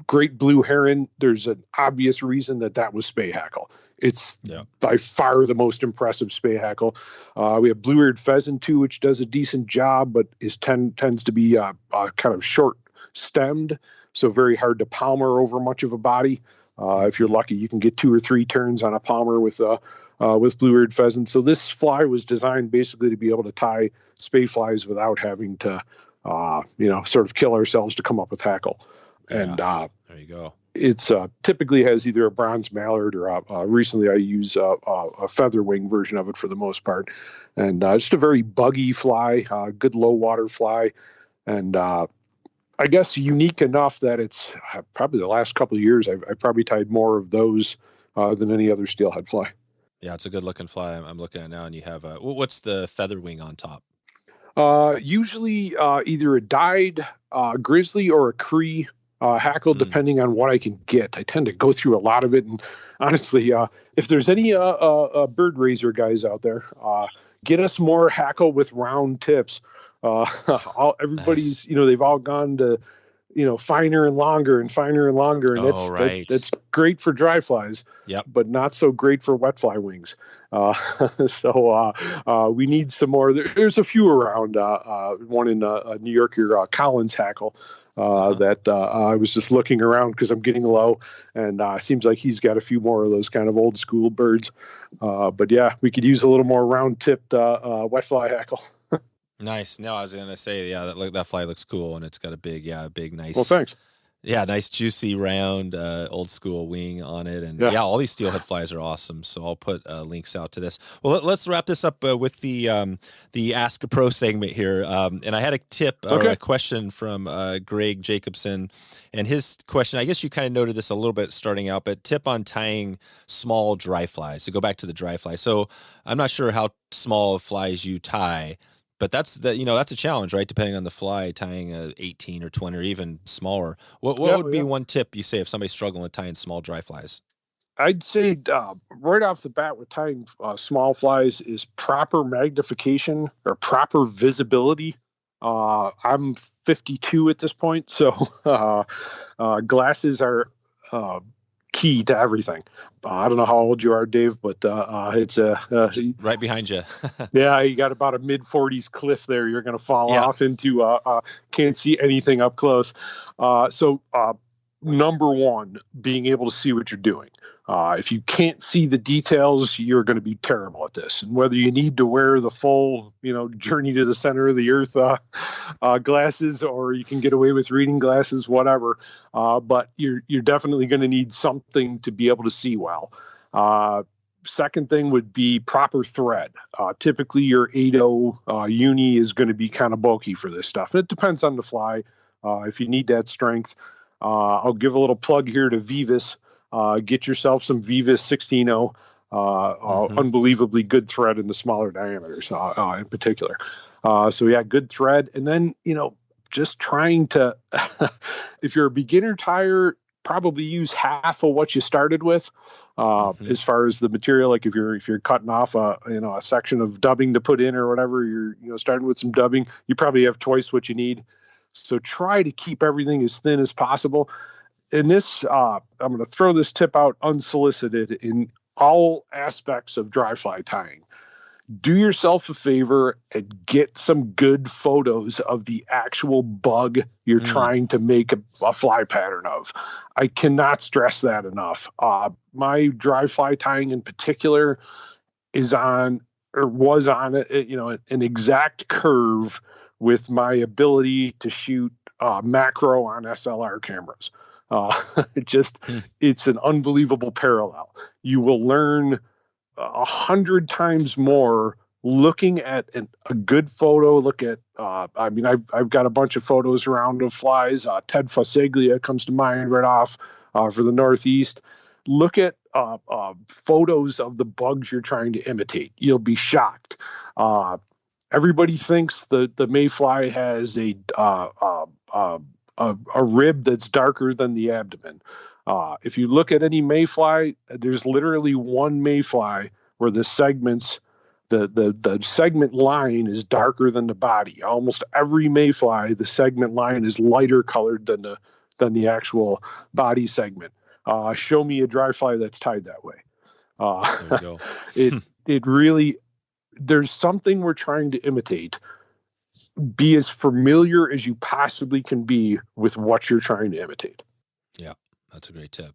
Great blue heron, there's an obvious reason that was Spey hackle. It's by far the most impressive Spey hackle. We have blue-eared pheasant too, which does a decent job, but tends to be kind of short-stemmed, so very hard to palmer over much of a body. If you're lucky, you can get 2 or 3 turns on a palmer with blue-eared pheasant. So this fly was designed basically to be able to tie Spey flies without having to, sort of kill ourselves to come up with hackle. And
there you go.
It's typically has either a bronze mallard or recently I use a feather wing version of it for the most part. And just a very buggy fly, good low water fly. And I guess unique enough that it's probably the last couple of years, I've probably tied more of those than any other steelhead fly.
Yeah, it's a good looking fly. I'm looking at it now, and you have what's the feather wing on top?
Usually either a dyed grizzly or a Cree hackle, depending on what I can get. I tend to go through a lot of it, and honestly, if there's any bird raiser guys out there, get us more hackle with round tips. Everybody's,
Nice.
they've all gone to, finer and longer, and
Right.
that's great for dry flies.
Yep.
But not so great for wet fly wings. So we need some more. There's a few around. One in New York here, Collins Hackle. That I was just looking around because I'm getting low, and it seems like he's got a few more of those kind of old school birds. But yeah, we could use a little more round tipped wet fly hackle.
Nice. No, I was gonna say, yeah, that fly looks cool, and it's got a big, nice.
Well, thanks.
Yeah, nice juicy round old school wing on it, and yeah, all these steelhead flies are awesome. So I'll put links out to this. Well, let's wrap this up with the Ask a Pro segment here. And I had a tip or a question from Greg Jacobson, and his question, I guess you kind of noted this a little bit starting out, but tip on tying small dry flies. To go back to the dry fly, so I'm not sure how small of flies you tie. But that's a challenge, right? Depending on the fly, tying a 18 or 20 or even smaller. What would be one tip you say if somebody's struggling with tying small dry flies?
I'd say right off the bat with tying small flies is proper magnification or proper visibility. I'm 52 at this point, so glasses are key to everything. I don't know how old you are, Dave, but it's
right behind you.
Yeah, you got about a mid-40s cliff there. You're going to fall off into can't see anything up close. So number one, being able to see what you're doing. If you can't see the details, you're going to be terrible at this. And whether you need to wear the full, journey to the center of the earth glasses, or you can get away with reading glasses, whatever. But you're definitely going to need something to be able to see well. Second thing would be proper thread. Typically, your 8.0 uni is going to be kind of bulky for this stuff. And it depends on the fly. If you need that strength, I'll give a little plug here to Veevus. Get yourself some Veevus 16.0. Unbelievably good thread in the smaller diameters in particular. So yeah, good thread. And then, just trying to, if you're a beginner tyer, probably use half of what you started with. As far as the material, like if you're cutting off a section of dubbing to put in or whatever, you're starting with some dubbing, you probably have twice what you need. So try to keep everything as thin as possible. In this, I'm going to throw this tip out unsolicited in all aspects of dry fly tying. Do yourself a favor and get some good photos of the actual bug you're trying to make a fly pattern of. I cannot stress that enough. My dry fly tying in particular was on an exact curve with my ability to shoot macro on SLR cameras. It's an unbelievable parallel. You will learn 100 times more looking at a good photo. Look at, I've got a bunch of photos around of flies. Ted Fosaglia comes to mind right off for the Northeast. Look at photos of the bugs you're trying to imitate. You'll be shocked. Everybody thinks the mayfly has a rib that's darker than the abdomen. If you look at any mayfly, there's literally one mayfly where the segments, the segment line is darker than the body. Almost every mayfly, the segment line is lighter colored than the actual body segment. Show me a dry fly that's tied that way.
There you go.
It really, there's something we're trying to imitate. Be as familiar as you possibly can be with what you're trying to imitate.
Yeah, that's a great tip.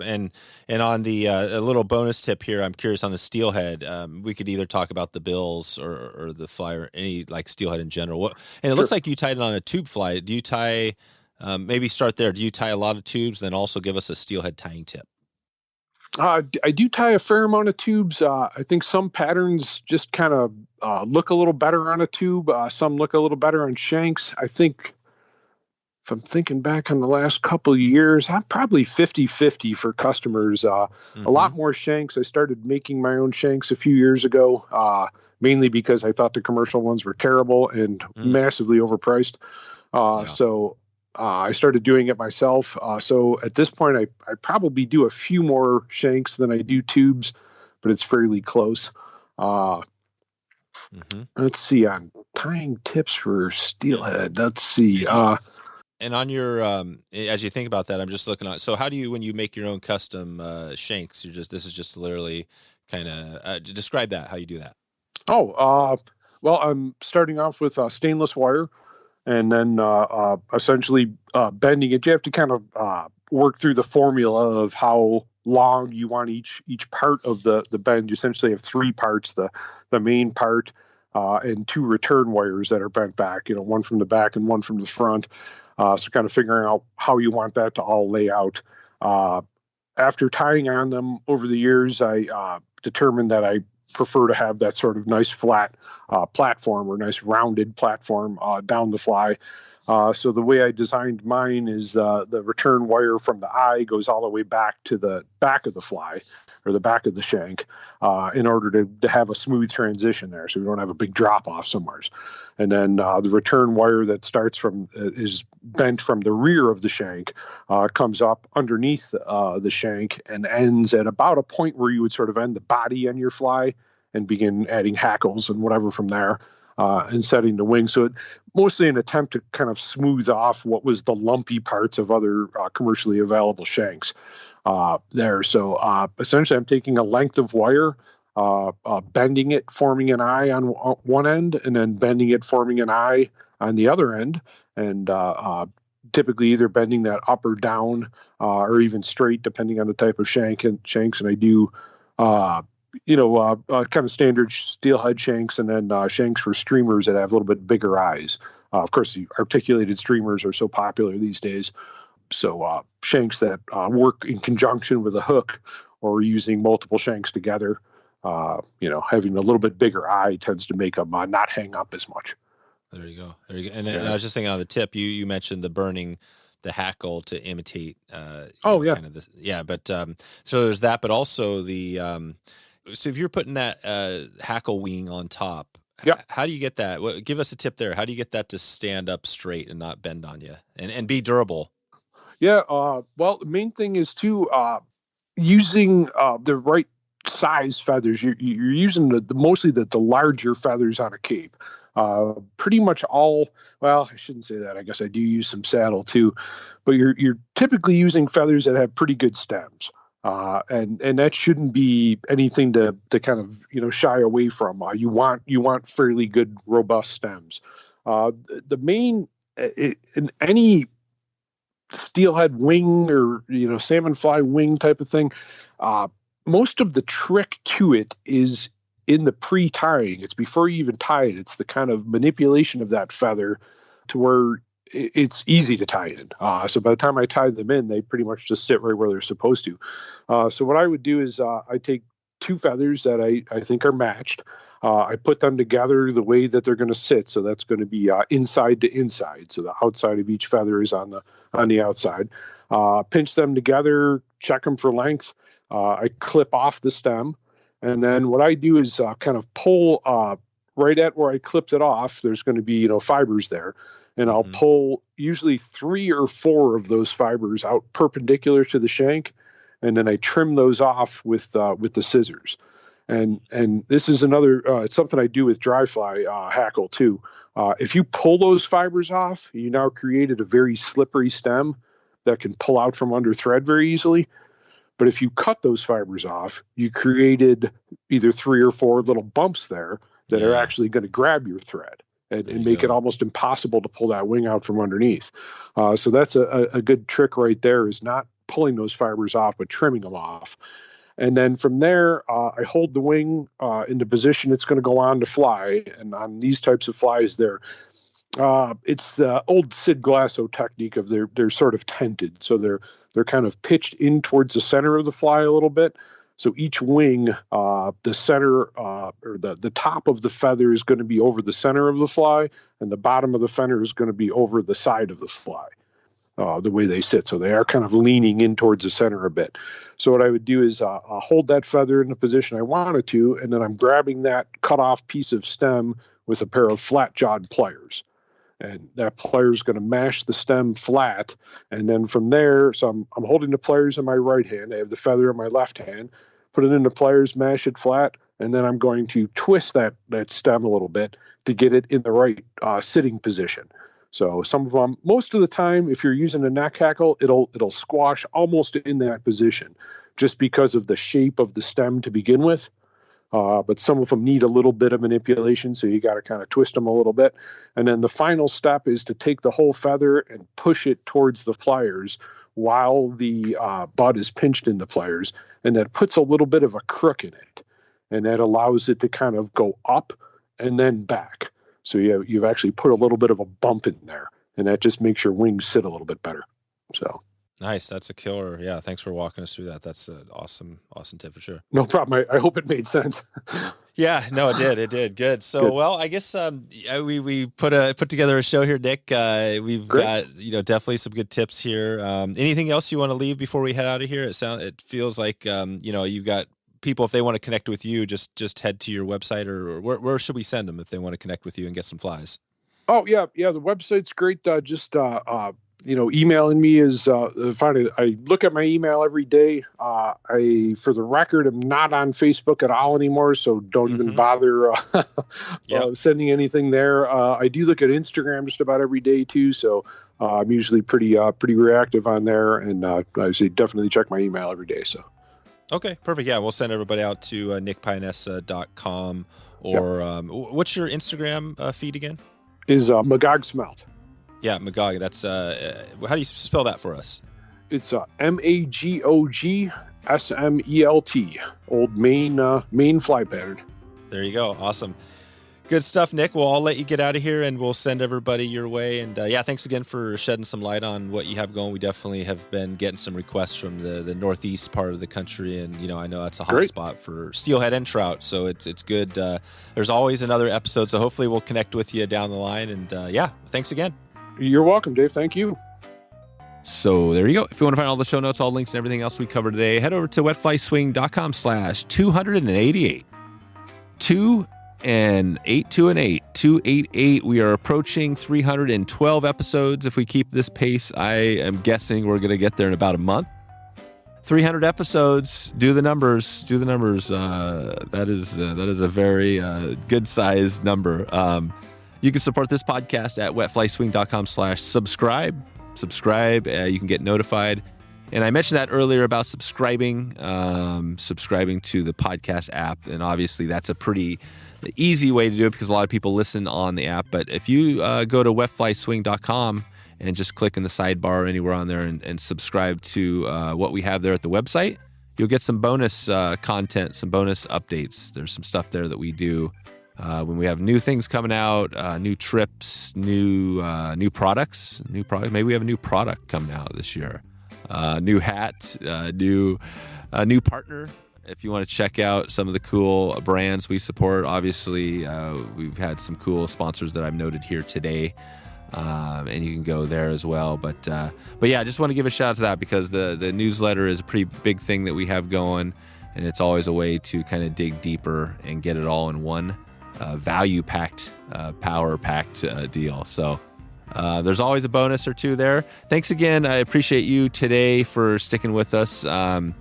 And on the a little bonus tip here, I'm curious on the steelhead. We could either talk about the bills or the fly or any like steelhead in general. And it looks like you tied it on a tube fly. Do you tie? Maybe start there. Do you tie a lot of tubes? Then also give us a steelhead tying tip.
I do tie a fair amount of tubes. I think some patterns just kind of look a little better on a tube. Some look a little better on shanks. I think if I'm thinking back on the last couple of years, I'm probably 50-50 for customers. A lot more shanks. I started making my own shanks a few years ago, mainly because I thought the commercial ones were terrible and massively overpriced. So I started doing it myself. So at this point, I probably do a few more shanks than I do tubes, but it's fairly close. Let's see, on tying tips for steelhead. Let's see.
And on your, as you think about that, I'm just looking at, so how do you, when you make your own custom shanks, this is just literally kind of, describe that, how you do that.
Well, I'm starting off with stainless wire, and then essentially bending it. You have to kind of work through the formula of how long you want each part of the bend. You essentially have three parts, the main part, and two return wires that are bent back, one from the back and one from the front. So kind of figuring out how you want that to all lay out. After tying on them over the years, I determined that I prefer to have that sort of nice flat platform, or nice rounded platform down the fly. So the way I designed mine is the return wire from the eye goes all the way back to the back of the fly, or the back of the shank, in order to have a smooth transition there, so we don't have a big drop off somewhere. And then the return wire that starts from is bent from the rear of the shank, comes up underneath the shank and ends at about a point where you would sort of end the body on your fly and begin adding hackles and whatever from there. And setting the wing. So mostly an attempt to kind of smooth off what was the lumpy parts of other commercially available shanks there. So essentially I'm taking a length of wire, bending it, forming an eye on one end, and then bending it, forming an eye on the other end. And typically either bending that up or down, or even straight, depending on the type of shanks. And I do kind of standard steelhead shanks, and then shanks for streamers that have a little bit bigger eyes. Of course, the articulated streamers are so popular these days. So shanks that work in conjunction with a hook, or using multiple shanks together, having a little bit bigger eye tends to make them not hang up as much.
There you go. And I was just thinking on the tip, you mentioned the burning the hackle to imitate. Kind of this, but so there's that, but also the so if you're putting that hackle wing on top, how do you get that? Give us a tip there. How do you get that to stand up straight and not bend on you and be durable?
Well, the main thing is using the right size feathers. You're using mostly the larger feathers on a cape. Pretty much all, well, I shouldn't say that. I guess I do use some saddle too, but you're typically using feathers that have pretty good stems. And that shouldn't be anything to kind of, shy away from. You want fairly good, robust stems. The main, in any steelhead wing or, salmon fly wing type of thing, most of the trick to it is in the pre-tying. It's before you even tie it. It's the kind of manipulation of that feather to where it's easy to tie in. So by the time I tie them in, they pretty much just sit right where they're supposed to. So what I would do is I take two feathers that I think are matched. I put them together the way that they're going to sit. So that's going to be inside to inside. So the outside of each feather is on the outside. Pinch them together, check them for length. I clip off the stem. And then what I do is kind of pull right at where I clipped it off. There's going to be, fibers there. And I'll pull usually 3 or 4 of those fibers out perpendicular to the shank, and then I trim those off with the scissors. And this is another it's something I do with dry fly hackle too. If you pull those fibers off, you now created a very slippery stem that can pull out from under thread very easily. But if you cut those fibers off, you created either 3 or 4 little bumps there that are actually going to grab your thread and make it almost impossible to pull that wing out from underneath. So that's a good trick right there, is not pulling those fibers off, but trimming them off. And then from there, I hold the wing in the position it's going to go on to fly. And on these types of flies, it's the old Sid Glasso technique of they're sort of tented. So they're kind of pitched in towards the center of the fly a little bit. So each wing, the center or the top of the feather is going to be over the center of the fly, and the bottom of the feather is going to be over the side of the fly. the way they sit. So they are kind of leaning in towards the center a bit. So what I would do is hold that feather in the position I wanted to, and then I'm grabbing that cut off piece of stem with a pair of flat jawed pliers. And that plier is going to mash the stem flat. And then from there, so I'm holding the pliers in my right hand. I have the feather in my left hand. Put it in the pliers, mash it flat, and then I'm going to twist that stem a little bit to get it in the right sitting position. So some of them, most of the time, if you're using a neck hackle, it'll squash almost in that position, just because of the shape of the stem to begin with. But some of them need a little bit of manipulation, so you got to kind of twist them a little bit. And then the final step is to take the whole feather and push it towards the pliers while the bud is pinched in the pliers, and that puts a little bit of a crook in it, and that allows it to kind of go up and then back. So you've actually put a little bit of a bump in there, and that just makes your wings sit a little bit better. So
nice. That's a killer. Yeah. Thanks for walking us through that. That's an awesome tip for sure.
No problem. I hope it made sense.
Yeah, no, it did. It did. Good. So, good. Well, I guess we put together a show here, Nick. We've got, definitely some good tips here. Anything else you want to leave before we head out of here? It feels like, you've got people, if they want to connect with you, just head to your website, or where should we send them if they want to connect with you and get some flies?
Oh, yeah. The website's great. Emailing me is fine. I look at my email every day. For the record, I'm not on Facebook at all anymore, so don't even bother sending anything there. I do look at Instagram just about every day too, so I'm usually pretty reactive on there, and I say definitely check my email every day. So.
Okay, perfect. Yeah, we'll send everybody out to nickpionessa.com, or what's your Instagram feed again?
Is Magog Smelt.
Yeah, Magog. That's how do you spell that for us?
It's MAGOG old Maine fly pattern.
There you go. Awesome. Good stuff, Nick. Well, I'll let you get out of here, and we'll send everybody your way. And thanks again for shedding some light on what you have going. We definitely have been getting some requests from the northeast part of the country, and I know that's a hot spot for steelhead and trout. So it's good. There's always another episode, so hopefully we'll connect with you down the line. And thanks again.
You're welcome, Dave. Thank you.
So there you go. If you want to find all the show notes, all links, and everything else we covered today, head over to wetflyswing.com/288. 288. We are approaching 312 episodes. If we keep this pace, I am guessing we're going to get there in about a month. 300 episodes. Do the numbers. That is a very good sized number. You can support this podcast at wetflyswing.com/subscribe. You can get notified. And I mentioned that earlier about subscribing to the podcast app. And obviously that's a pretty easy way to do it because a lot of people listen on the app. But if you go to wetflyswing.com and just click in the sidebar or anywhere on there and subscribe to what we have there at the website, you'll get some bonus content, some bonus updates. There's some stuff there that we do when we have new things coming out, new trips, new products. Maybe we have a new product coming out this year. New hat, new partner. If you want to check out some of the cool brands we support, obviously we've had some cool sponsors that I've noted here today, and you can go there as well. But yeah, I just want to give a shout out to that because the newsletter is a pretty big thing that we have going, and it's always a way to kind of dig deeper and get it all in one value-packed, power-packed deal. So there's always a bonus or two there. Thanks again. I appreciate you today for sticking with us. I'm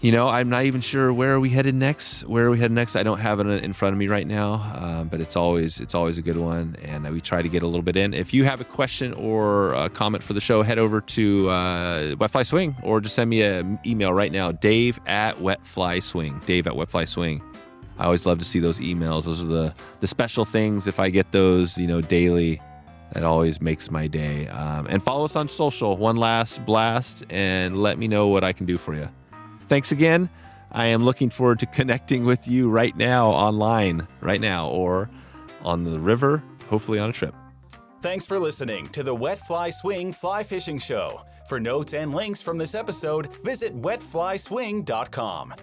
not even sure where are we headed next. I don't have it in front of me right now, but it's always a good one, and we try to get a little bit in. If you have a question or a comment for the show, head over to Wetfly Swing, or just send me an email right now, Dave@Wetflyswing. I always love to see those emails. Those are the special things. If I get those, daily, that always makes my day. And follow us on social, one last blast, and let me know what I can do for you. Thanks again. I am looking forward to connecting with you right now online, or on the river, hopefully on a trip.
Thanks for listening to the Wet Fly Swing Fly Fishing Show. For notes and links from this episode, visit wetflyswing.com.